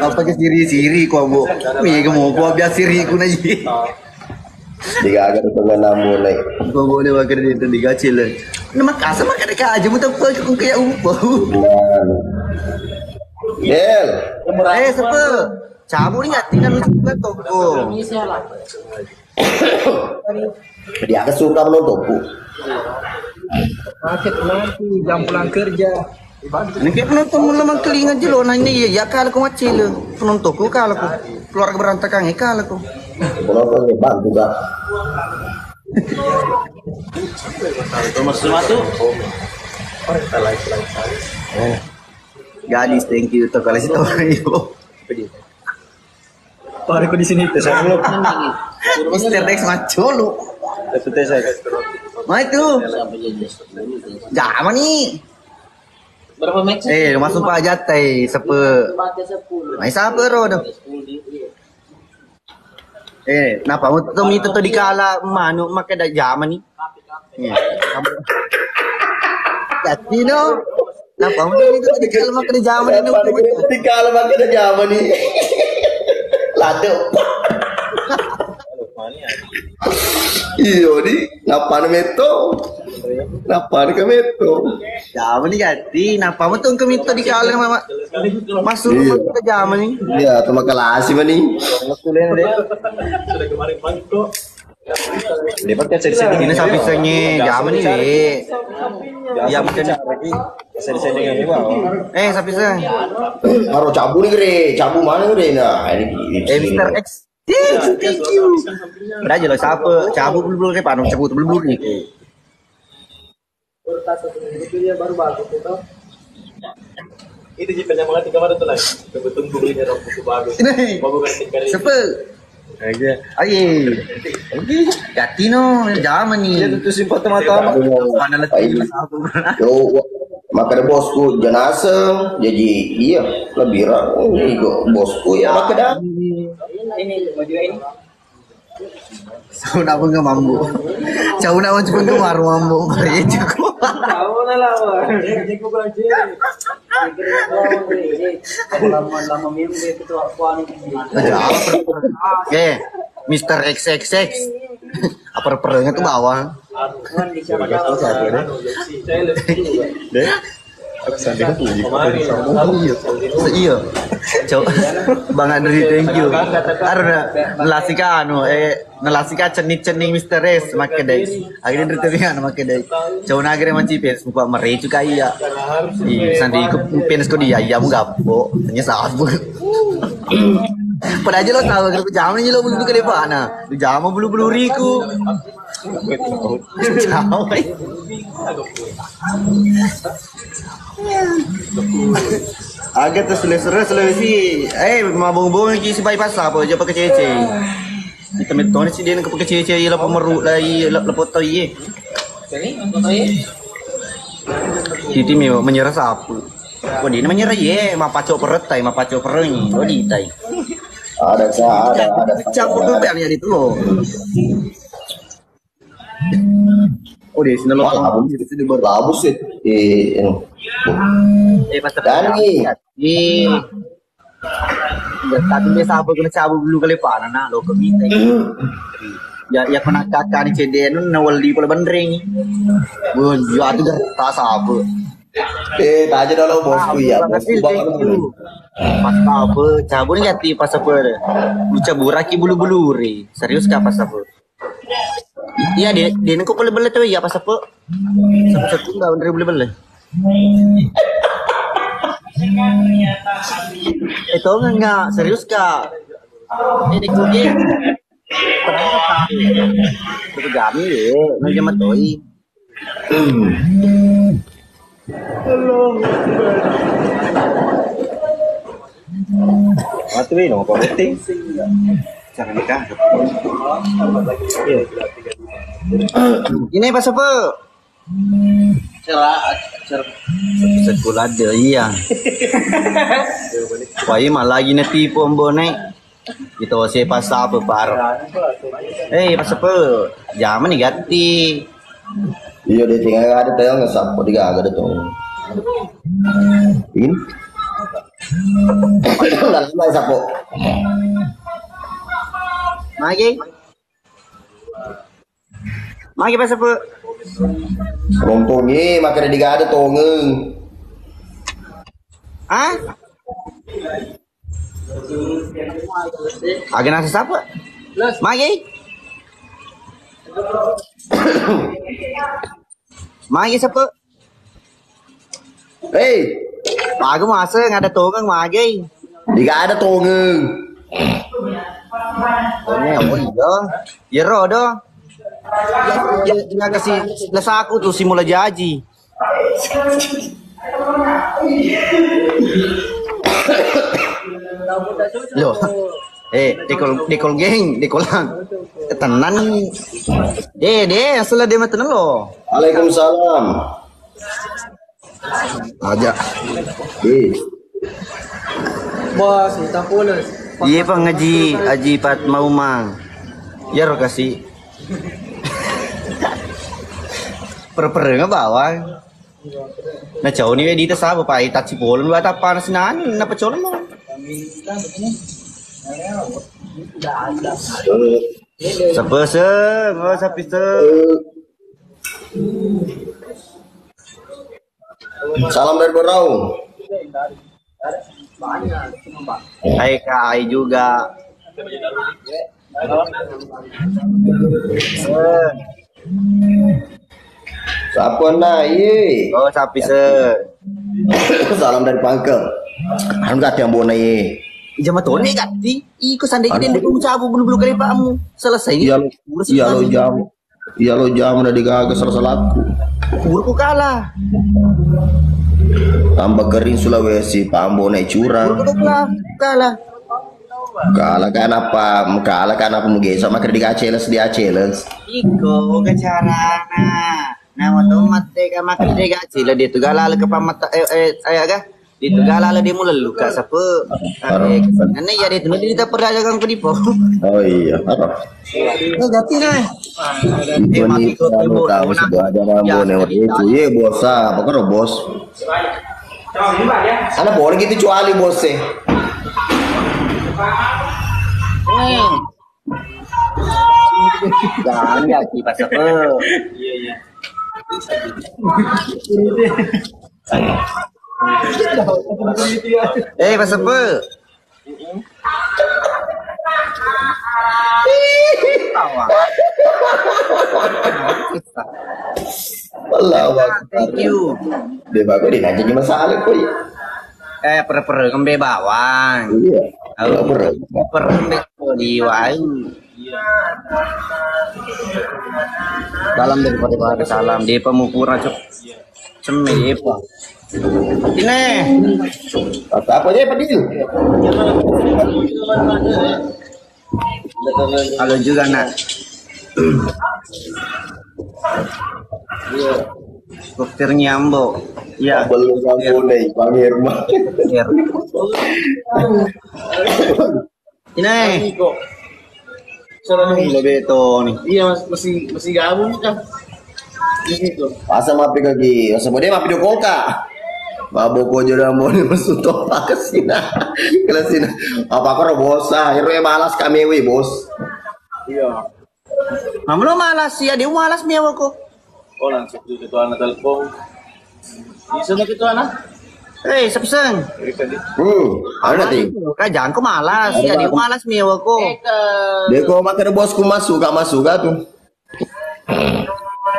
Apa ke siri-siri kok bu? Mie kamu kok biasa siri ku naji. Tiga agar tengah namun naik. Kau boleh makan di tiga kecil. Nama kasar makan dekat aja mudah apa kau kayak umpo. Del. Siapa? Cabut ni nyati dan suka toko. Dia akan suka menontonku. Paket nanti jam pulang kerja. Ini kayak penonton memang kelingan je lo nanya ya kalau kau macil penontonku kalau aku keluarga berantakan kalau aku. Penonton hebat juga. Thomas Sumato. Gadis, thank you to kalau situ ayo. Pak aku di sini tes aku. Mister Dex maco lu. Tes saya. Mai tu. Jangan ni. Berapa match? Masuk Pak Jatai sepe. Mai siapa ro dah. Napa mo to mito to dikala mano makada jaman ni. Jati no. Napa mo to dikala makada jaman ni. Dikala makada jaman ni. Lado. Iyo ni, ngapain meto? Ngapain ke meto? Jaman ni jati. Napa mo to kemito dikala mama. Masuk ke jaman ni. Ya, tu kelas sih mani. Sudah kemarin pagi kok. Lepas kan sedih ini sampai senye jaman ni le. Ya bukan lagi. Saya dengan ini sampai sen. Baru cabu ni kere, cabu mana kere nah ini. Mr. X. Thank you. Beraja lo siapa? Cabut bulu-bulu ke panong cabut bulu-bulu ni. Baru bagus itu. Itu sih penyambungan tiga mana tuh lah. Kebetulan gue beli dari buku bagus. Mau gue kasih kali. Siapa? Aja. Aye. Jati no, jaman ni. Dia tuh simpat mata. Mana letih Yo, maka bosku jenazah jadi iya lebih ramai bosku ya maka dah. Ini baju ini. Sau nak pun ke mambu. Sau nak macam pun ke maru mambu. Mari cukup. Tahu lah lah. Jago baju. Lama-lama memang dia ketua kuan ini. Okay, Mr. XXX. Apa perangnya tu bawah? Kan di siapa Iya. Cok. Bang Andri thank you. Karena nelasika nelasika cenik-cenik Mr. S make dai. Akhirnya terteringan make dai. Cok nagre manci pens muka merecu kaya. Sandi pens ko dia ya mu gapo. Tanya sabu. Pada aja lo tahu kalau jaman ni lo bulu ke depan nah. Jaman bulu-bulu riku. Jauh. Agak tu Sulawesi. Mabung-bung lagi si bypass apa je pakai cece. Kita meton si dia nak pakai cece la pemeruk lai la foto ye. Titi menyerah sapu. Kau dia menyerah ye, mapacok peretai, mapacok pereng. Kau di tai. Ada. Campur tu yang itu loh. Oh dia sini loh. Labus sih. Pasal Dani. Tapi biasa apa kena cabut dulu kali pak anak lo kemita. Ya kena kakak di CD nu nawal di pola bandring. Ya tu tak apa. Tanya dulu bosku ya. Bosku bakal Pas apa? Cabut jati pas apa? Lu cabur aki bulu-buluri. Serius kah pas apa? Iya dia nengko boleh-boleh tuh ya pas apa? Satu enggak bener boleh-boleh. Itu enggak serius kah? Ini kugi. Itu kami ya, nanti matoi. Waktu ini mau penting. Jangan nikah. Ini pas apa? Sekolah ada iya. Wah malah lagi netipu ambone. Itu saya pas apa par? Pas apa? Zaman nih ganti. Iya dia tinggal ada tayang ngesap, kok dia agak ada tuh. Ini? Enggak lama sapo. Magi pas apa? Rompongi makanya dia ada tongeng. Ah? Agak nasi siapa? Magi? Magi siapa? Magi masa nggak ada tongeng magi? Dia ada tongeng. Oh iya, ya rodo. Ya kasih lesa aku tuh simula jaji. Loh, dekol geng, dekolan. Tenan. Asal dia mah tenan lo. Waalaikumsalam. Aja. Bos, kita pulas. Iya Pak Haji Pat mau mang. Ya ro kasih. Per bawang. Nah jauh nih di tas apa Pak? Tat cipolen buat apa nasinan? Napa colon lo? Sepeseng, oh sapi Salam dari Borau. Hai Kai juga. Siapa naik? Oh sapi Salam dari Pangkel. Kan gak yang bona ye. Jama tone gati. Iko sandai gede ndek cabu bulu-bulu kali pakmu. Selesai Iya lo jam. Iya lo jam udah digagas salah-salahku. Urku kalah. Tambah kering Sulawesi, Pambo naik curang. Urku kalah. Kalah kan apa mungkin sama kredit Aceles di Aceles. Iko kecarana. Nama tomat tega makin tega cila dia tu galal ke pamata aga. Dia tu galal dia mula luka siapa. Ane ya dia tu dia pernah jaga penipu. Oh iya, apa? Gati nah. Ini kamu tahu sudah ada mambo nih itu. Ye bos apa kan bos? Anak boleh gitu cuali bosnya. Jangan ya kipas apa? Iya. Pas apa? Thank you. Dia bagus dia ngaji masalah koi. Per kembe bawang. Iya. Per kembe di wai. Salam daripada keluarga salam di pemukura cuk. Ceme apa? Ini. Apa aja Padil? Halo juga nak. Dokter Nyambo. Ya. Belum boleh Bang Irma. Ini. Soalnya lebih beto nih. Iya masih gabung kan. Di situ. Masa mapi kaki, masa dia mapi dokoka. Maboko jodoh mau nih masuk topa ke sini. Ke sini. Apa kau bosa? Hero malas kami bos. Iya. Mama lo malas sih, dia malas nih aku. Oh, langsung itu anak telepon. Bisa nak itu anak? Sepseng. Ada ti. Jangan kau malas, ya dia malas nih aku. Dia kau makan bosku masuk gak tuh.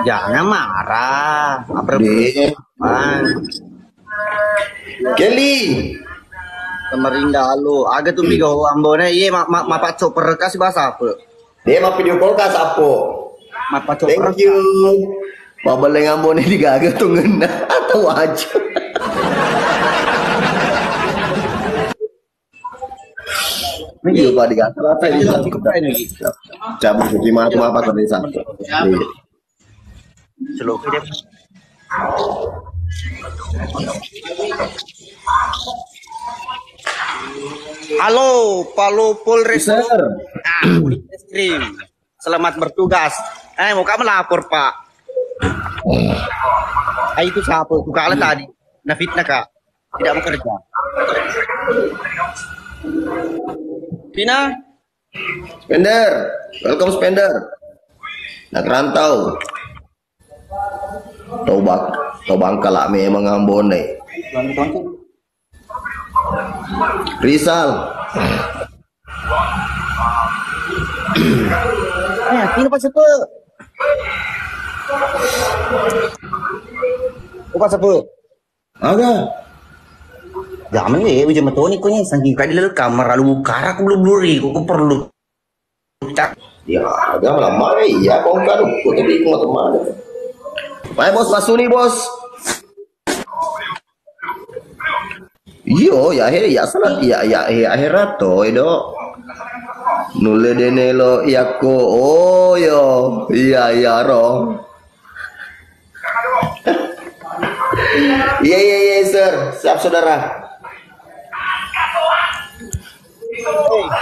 Jangan marah. Apa Deh. Kelly. Samarinda lu, agak tuh bigo ambone, iya mapak coper kasih bahasa apa? Dia mau video call kas apa? Mapak coper. Thank you. Babel yang ambone digagal tuh ngena atau aja. Iya pak digagal apa ini? Cabut gimana tuh apa kerja satu? Slow deh. Halo, Palu Polres. Polreskrim. Selamat bertugas. Mau kamu lapor, Pak. Itu siapa? Buka tadi. Nah fitnah, Kak. Tidak mau kerja. Pina? Spender. Welcome Spender. Nak rantau. Tau bangkala memang ambone. Rizal. Ini pas itu. Pas apa? Agak. Jangan nih, ujian matoni kau nih, saking kali lalu kamar lalu buka, aku belum bluri, aku perlu. Ya, agak lama ya, kau kan, aku tadi ikut teman. Baik bos, masuk nih bos. Iyo, ya salah, ya akhirat to, itu. Nule dene lo yako, oh yo, iya roh. Iya sir, siap saudara.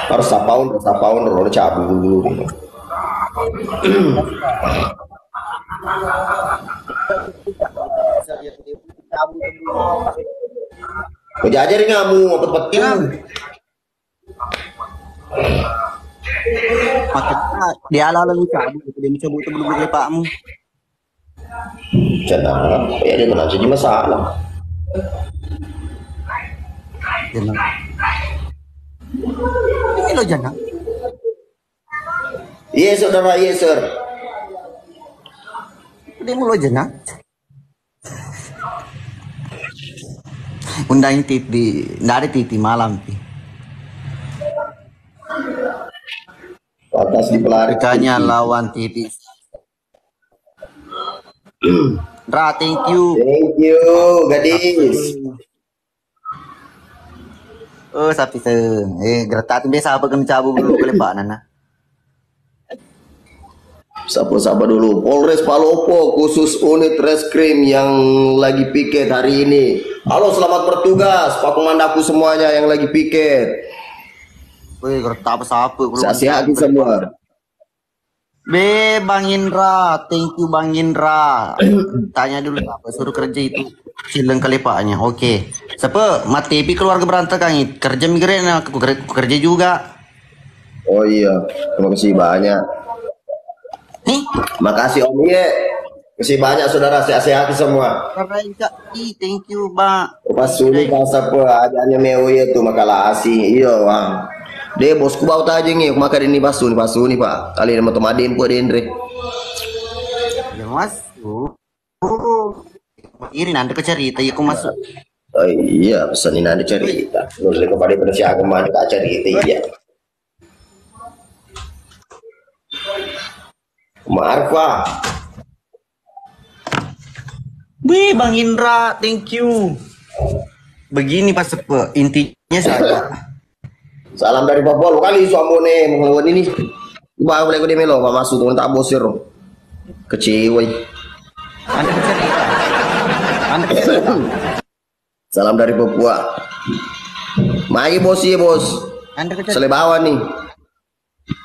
Harus sapaun roh cabut dulu. Kau jajarin kamu ngopet-petin. Makanya dia lalu cabut, dia mencabut itu belum boleh pakmu. Jangan, ya dia menang saja masalah. Jangan. Ini lo jangan. Iya saudara, iya sir. Dia mau lo jangan. Undang TV, dari TV malam pi. Atas dipelarikannya lawan TV. Ra, thank you. Thank you, gadis. Oh, sapi se. Gertak tu biasa apa kena cabut dulu boleh Pak Nana. Sapa-sapa dulu. Polres Palopo khusus unit reskrim yang lagi piket hari ini. Halo, selamat bertugas Pak Komandaku semuanya yang lagi piket. Wih, gertak apa-apa. Sehat semua. Bang Indra, thank you Bang Indra. Tanya dulu apa suruh kerja itu. Sileng kali paknya. Oke. Siapa? Mati keluarga berantakan itu. Kerja migren aku kerja juga. Oh iya, terima kasih banyak. Nih, makasih Om Ye. Kasih banyak saudara, sehat-sehat semua. Thank you, Pak. Pas suni bahasa apa adanya mewe itu makalah asing. Iya, Bang. Deh bosku bawa aja nih, makan ini pasu nih Pak. Kali ini teman adem buat Andre. Ya masuk. Ini nanti ke cerita ya aku masuk. Oh iya, pesan ini nanti cerita. Nulis kepada penasihat agama tak cerita iya. Marfa. Wih, Bang Indra, thank you. Begini Pak Sepe, intinya saya. Salam dari Papua lo kali suambone melawan ini. Coba boleh gue demelo Pak masuk tuh tak bosir. Kecewa. Salam dari Papua. Mari bos ya bos. Selebawan nih.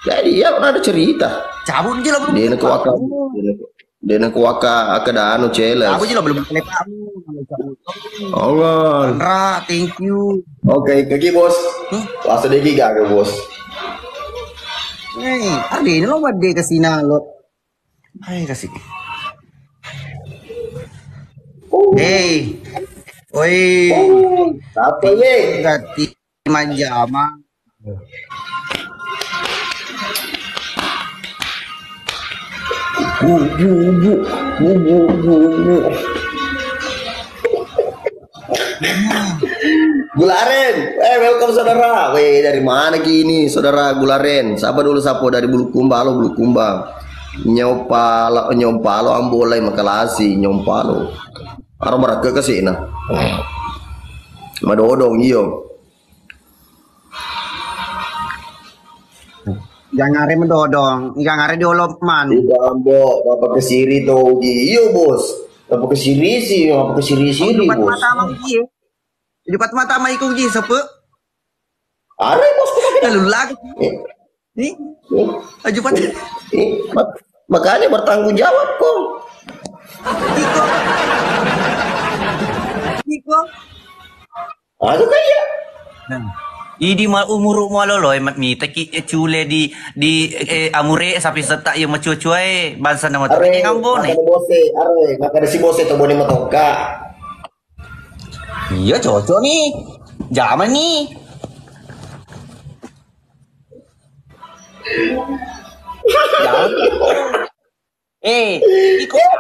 Jadi ya ada cerita. Cabut aja lah belum. Dia nak waka ada anu celes. Cabut aja lah belum kelepamu. Allah. Indra, thank you. Oke, kaki bos. Langsung deh gak ke bos. Hari ini lo buat dia kesini lo. Hai kasih. Hey, oi, Apa ye? ganti manjama. Gularen, welcome saudara. Weh, dari mana gini saudara Gularen? Siapa dulu sapo dari Bulukumba, halo Bulukumba. Nyompalo ambolai makalasi nyompalo. Aro mereka ke sini. Madodong iyo. Jangan ngare mendodong, jangan ngare diolopman. Gambo, bapak kesiri tuh, iyo bos. Bapak kesiri sih, bapak kesiri Depan bos. mata sama Gi. Di depan mata sama ikut Gi, sepe. Are bos Lalu lagi. Nih, aja pat. makanya bertanggung jawab kok. Iko. Iko. Aduh kaya. Idi mal umur maloloy mat mi taki cule di amure sapi setak yang macucuai bansa nama Are, tapi ngambon makanya bose, are, makanya si bose tuh boleh matoka. iya cocok nih zaman nih jangan ikut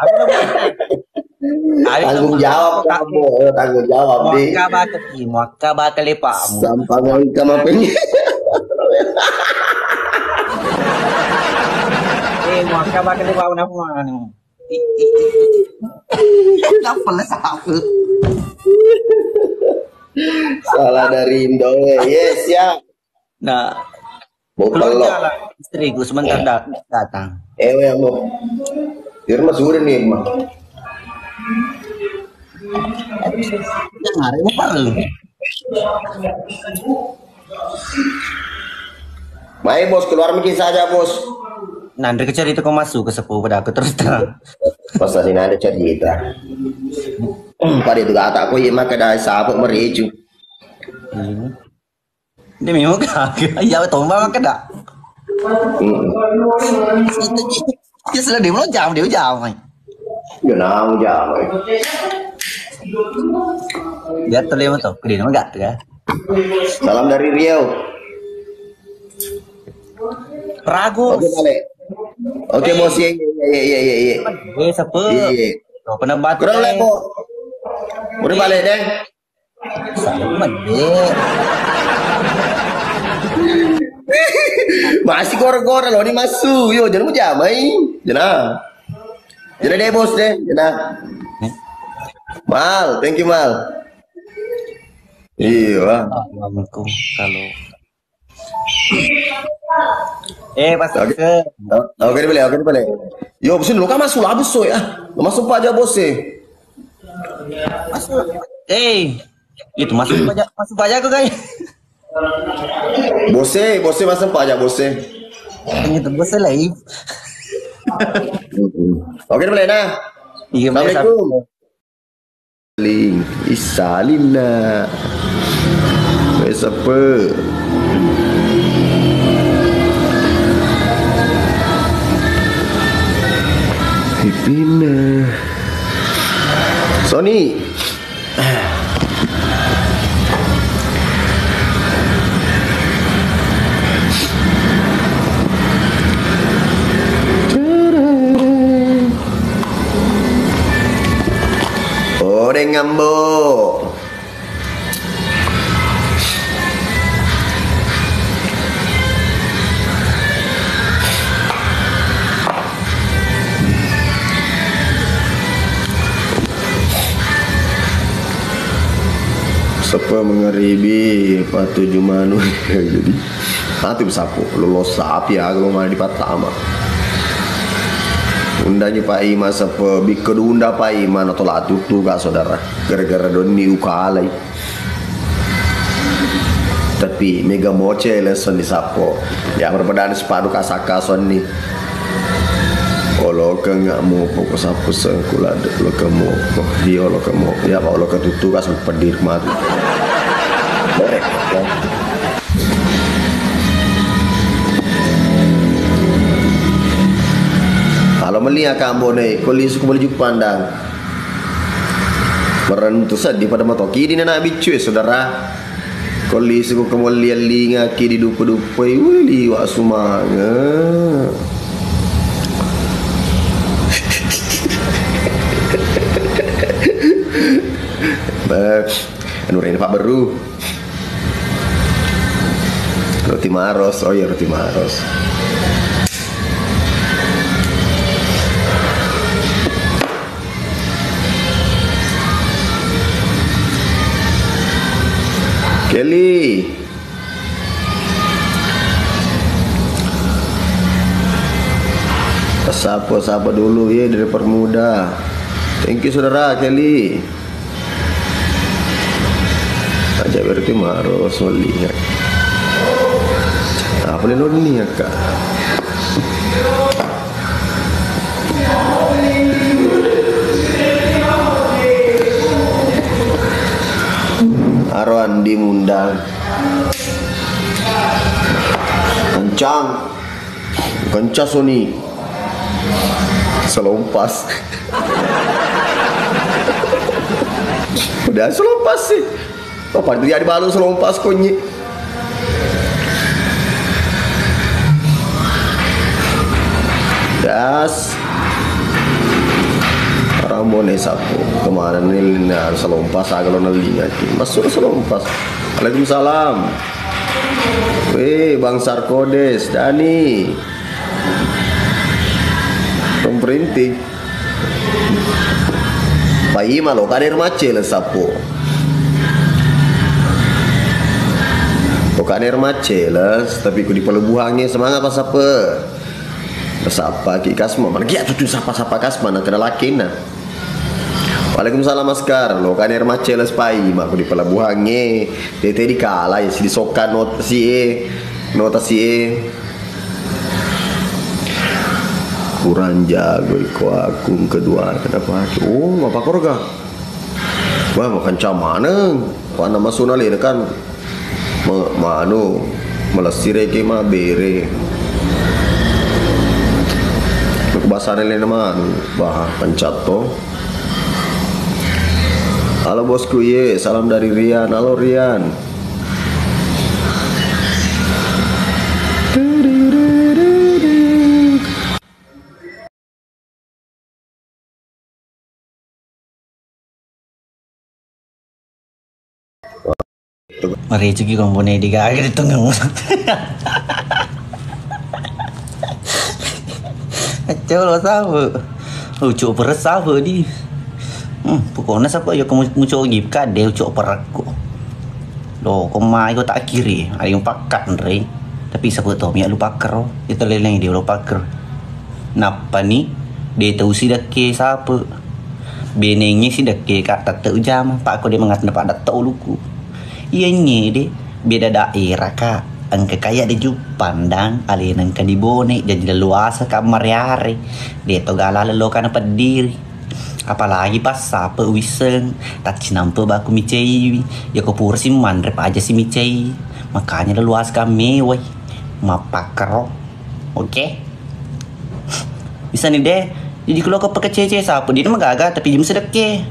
Tanggung jawab kamu, tanggung jawab deh. Muaka bakal lepamu. Sampangan kamu pengen. Muaka bakal lepamu apa mana? Apa lah sapu? Salah dari Indo, yes ya. Nah, Bokal lo. jalan istriku sebentar datang. Yang mau. Di rumah sore nih mah. Ngare apa lu? Mai bos keluar mungkin saja bos. Nanti kecari itu kau masuk ke sepupu pada aku terus terang. Pas tadi ada cerita. Pada itu kata aku ya maka dah sahabat mereju. Dia memang kagak. Ya tombak maka dak. Ya sudah dia jam dia jam. Genang jam. Dia terlihat tuh, gede nama gak tuh ya? Salam dari Riau. Ragu. Oke balik. Oke bos ya. Sepe. Iya. Tuh penebat. Kurang lepo. Udah balik deh. Sama deh. Masih gor-gor loh ini masuk. Yo jangan mau jamai. Jangan. Jangan deh bos deh. Jangan. Mal, thank you Mal. Iya. Assalamualaikum kalau. Pas Oke. ke. Oke dibalik, oke dibalik. Yo, sini lu kan masuk lah bos ya. Lu masuk aja bos Masuk. Itu masuk aja ke guys. Bose masuk aja bose. Itu bos live. Oke dibalik nah. Iya, Assalamualaikum. Isalina. Siapa? Pipina. Sony. Oreng ngambo. Sepa mengeribi patu jumanu jadi nanti besapu lolos sapi ya kalau mana di Patama undanya Pak Ima sepa bikadu unda Pak Ima atau lah tutu gak saudara gara-gara doni ukalai tapi mega moce leson di sapo ya berbeda sepadu kasaka son nih kalau nggak mau pokok sapu sengkulah lo kamu kok dia lo kamu ya kalau ketutu kas pedir mati boleh ya. Halo melia kamu nih, kolis ku boleh jumpa pandang. Merentu sedih pada mata kini nak bicu saudara. Kolis ku kemulian linga ki di dupa-dupai wili wak sumanga. Anu ini Pak Beru. Roti Maros, oh iya roti Maros. Kelly. Sapa dulu ya dari Permuda. Thank you saudara Kelly. Aja berarti Maros lihat. Apa nih lo nih ya kak? Arwan dimundang. Kencang Sony. Selompas. Udah selompas sih. Apa dia di balu selompas konyi. Das. Ramone sapu kemarin ini selompas agak nalinga masuk selompas. Waalaikumsalam. Weh Bang Sarkodes Dani pemperinting bayi malu kader macel sapu kader maceles tapi ku di pelebuhannya semangat pas apa sapa ki kasma mana ki atuh sapa kasma nak kena lakina. Waalaikumsalam Askar lo kan air maceles pai mak aku di pelabuhannya tete di kala ya si disokan nota si kurang jago iko aku kedua kenapa oh apa korga wah makan camane wana masuna le kan manu melesire ke ma bere kebasaran le nama bah pencat to. Halo bosku ye, salam dari Rian. Halo Rian. Mari cuci komponen di kaki di tengah. Coba sahabat, lucu beres sahabat di. Pokoknya siapa ya kamu muncul gip kade ucok perakku. Loh, komai kau tak kiri, ada yang pakat nere. Tapi siapa tahu miak lupa ker, dia terleleng dia lupa ker. Napa ni? Dia tahu si dake siapa? Benengnya si dake kata tak jam, pak kau dia mengat dapat datuk luku. Iya ni deh, beda daerah kak. Angka kaya di Jupandang, alih angka di bonek jadi luasa kamar yare. Dia tahu galala lo kan apa diri. Apalagi pas apa wiseng tak cinampe baku micei ya kau pura si mandrep aja si micei makanya luas kami woi mapakro oke bisa nih deh jadi kalau kau pakai cece siapa dia mah gagah tapi dia mesti deke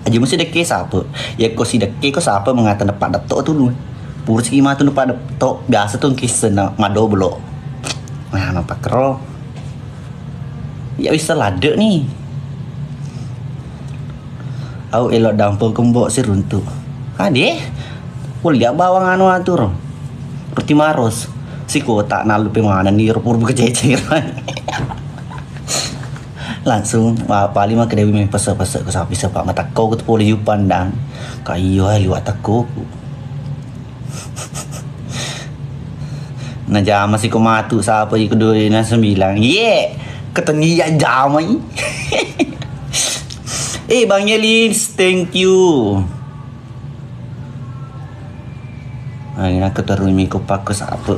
aja mesti deke siapa ya kau si deke kau siapa mengatakan dapat datuk tuh lu pura si mah tuh dapat datuk biasa tuh kisah mado belok nah mapakro. Ya bisa lada nih. Au elok dampur kembok si runtuh. Ade, kuliah bawang anu atur. Roti Maros. Si kota nalu pemana nih pur kececeran. Langsung paling mah kedewi main pesa-pesa ke sapi sepak mata kau ke poli pandang. Kayu liwat aku. Nah jama si komatu siapa di kedua na 9. Ye. Ketengah jamai. Bang Yelis, thank you. Nah, keterima ko pakus apa?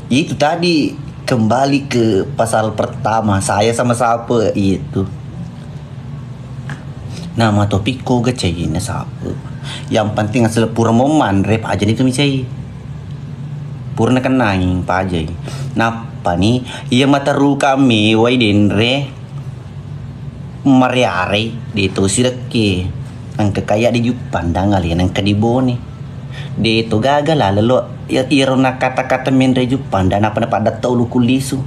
Itu tadi kembali ke pasal pertama saya sama siapa itu. Nama topik ko gacayina siapa? Yang penting asal pura moman rep aja nih tuh misai. purna kenanging pajay. Napa nih? Iya mataru kami wai denre mariare dito sirake ang kakaya di Jupanda ngali ang kadibone dito gagala lalo iro na kata-kata menre Jupanda na pada tau kulisu.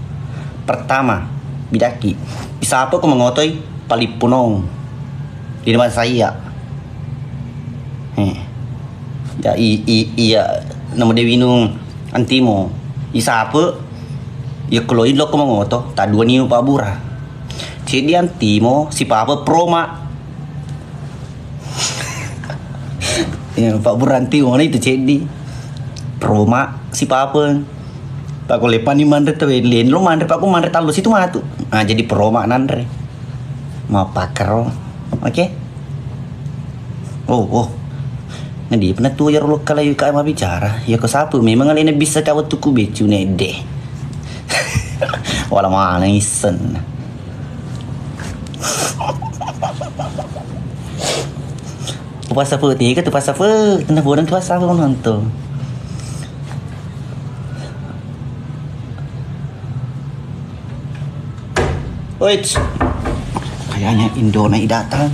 Pertama bidaki bisa apa ko mengotoy palipunong di depan saya. Ya iya nama Dewi nung antimo isa apa ya kalau lo ko mengoto ta dua niu pabura. Jadi antimo si papa proma. Ya Pak Buranti mana itu jadi proma si papa. Pak ko lepan ni mandre tawe len lo mandre pak ko mandre talu situ matu. Nah jadi proma nandre. Mau pakar. Oke. Oh. Nadi pernah tuh ya lo kalau kau mau bicara ya kau sapu memang alena bisa kau tuku becu nede. Walau mana isen. Puasa putih ke tu puasa putih, tenang bulan puasa pun nonton. Wait, kayaknya Indo naik datang.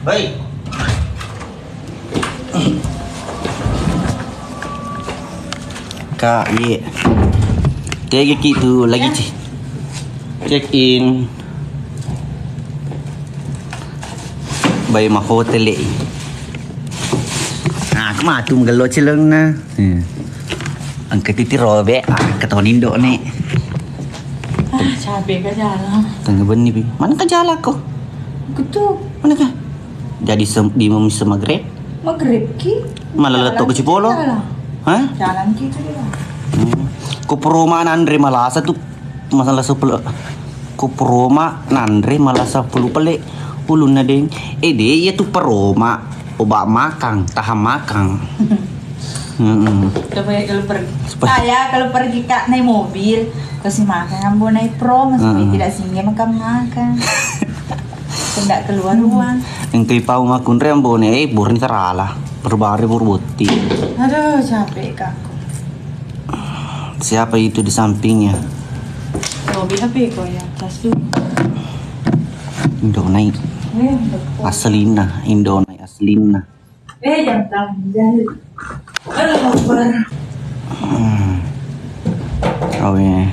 Baik. Kak, ye. Kayak gitu lagi sih. Check in. Bay ma hotel eh. Nah, kematu menggelo celeng na. Ang ketiti robe, keton Indo nih. Capek ke jalan. Tengah beni bi. Mana ke jalan kok? Gitu. Mana kah? Jadi di memis Maghrib. Maghrib ki. Malah letok ke Cipolo. Hah? Jalan gitu dia. Ku perumahan Andre Malasa tuh masalah 10. Ku perumahan Andre Malasa 10 pelek. Ulun na ding. Dia ya tuh peroma. Oba makang, taham makang. Supaya kalau pergi. Saya kalau pergi kak naik mobil, kasih makan ambo naik prom, supaya tidak singgah makan. Tidak keluar ruang. Yang kay pau makun rembo nih, burni terala. Berbari burbuti. Aduh capek kakku. Siapa itu di sampingnya? Mobil HP kok ya, tas dulu. Indo naik. Aslina, Indo naik aslina. Jangan Aduh, Oh ya.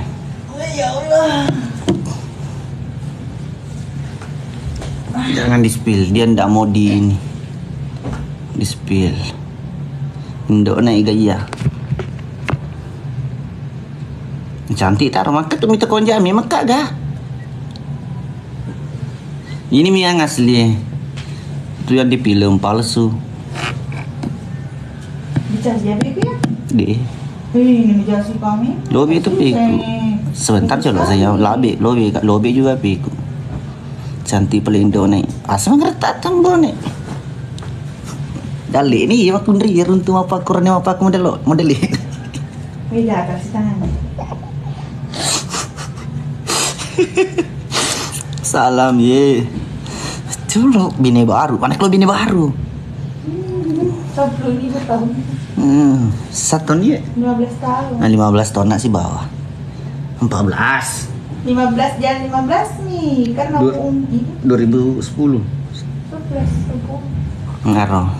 Ya Allah. Jangan di spill, dia ndak mau di ini. Di spill. Indo naik gaya. Cantik taruh maka tuh minta konjami maka dah. Ini mie yang asli. Itu yang di film palsu. Dicas ya Biku ya? Di. Ini jasi kami. Lobi itu piku. Sebentar coba saya lobi juga piku. Cantik paling Indo nih. Asal ngerti tambone. Dali ini ya pun rir untuk apa kurangnya apa model. Beda kasih tangan. Salam ye. Dulu bini baru. Anak lo bini baru. 15 tahun. Satu nih. 15 tahun. Nah 15 tahun nak si bawah. 14. 15 jangan 15 nih kan mau 2010. 11 Ngaruh.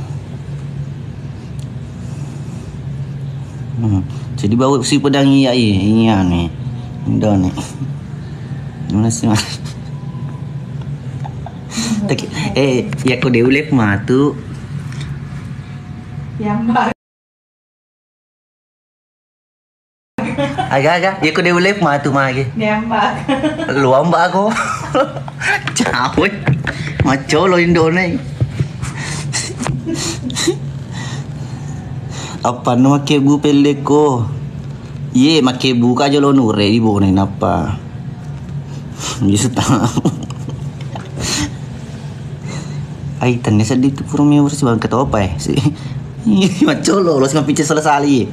Jadi bawa si pedang iya nih. Indo nih. Gimana sih mas? Ya kau deulek mah tuh. Yang mbak. Agak. Ya kau deulek mah tuh mah ge. Yang mbak. Luang mbak aku. Cawet. Maco lo Indo nih. Apa nama kebu peleko? Ye make buka aja lo nure di bawah apa? Bisa tahu. Ay, tanya sedih tu purung mewar si bang kata apa si? Macam lo sih ngapain selesai ali.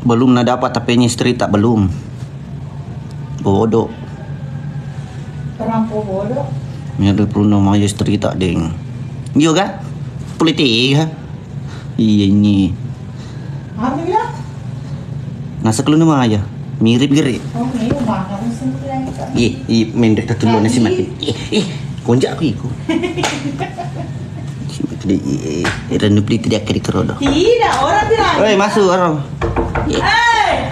Belum nak dapat tapenya istri tak belum. Bodoh. Terlampau bodoh. Nyari perlu nama istri tak ding. Juga politik ha. Iya ini. Apa bilang? Nasa kalau nama aja. Mirip geri. Oh, ini bangga musim bilang itu. Ih, mendek tertulun si mati. Konjak aku iku. Jadi, rendu beli tidak kiri kerodo. Tidak, orang bilang. Oi, masuk orang. Hei!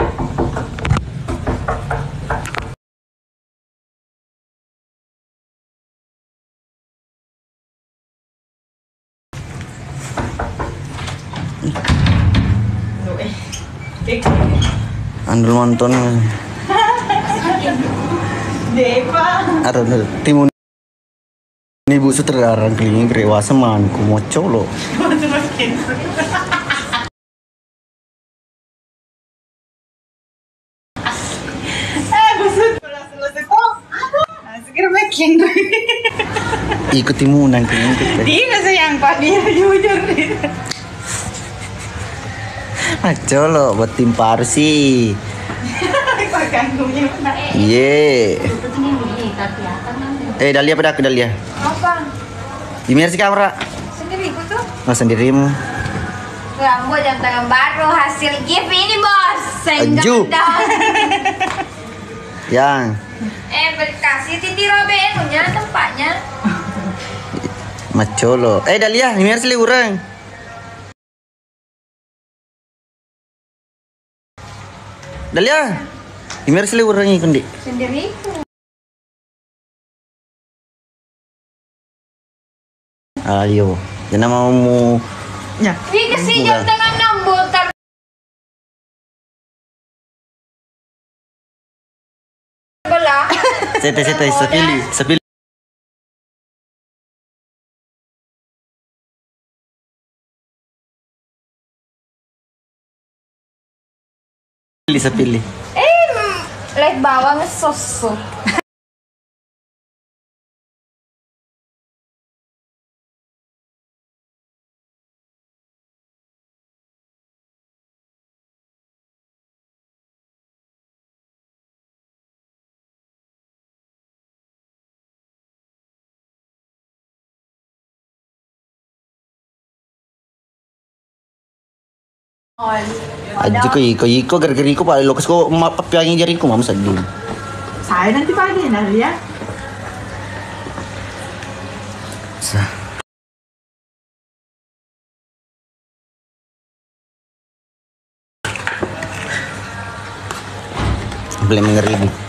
Andul nonton. Deva. Ada timun. Ini bu sutradara keliling gerewa seman ku mau colo. Busut. Selesai kok. Segera makin. Ikut timunan keliling. Dia sayang Pak, dia jujur. Colo buat tim Parsi. Ganggunya. Ye. Dalia pada aku Dalia. Apa? Gimana sih kamera? Sendiriku tuh. Oh sendirimu. Rambo jam tangan baru hasil gift ini bos. Aju. Yang. Kasih Titi Robin punya tempatnya. Macolo. Dalia, gimana sih orang? Dalia, gimana sih orang ini kundi? Sendiriku. Ayo, jangan mau Ya. Ini kasih jam tangan 6 botar. Belah. sepilih. Sepilih. Lihat bawang sosok. Aja ko gara-gara ko paling lokas ko mapapiyangin jaring ko mama sedih. Saya nanti pagi ya. Boleh mengeri.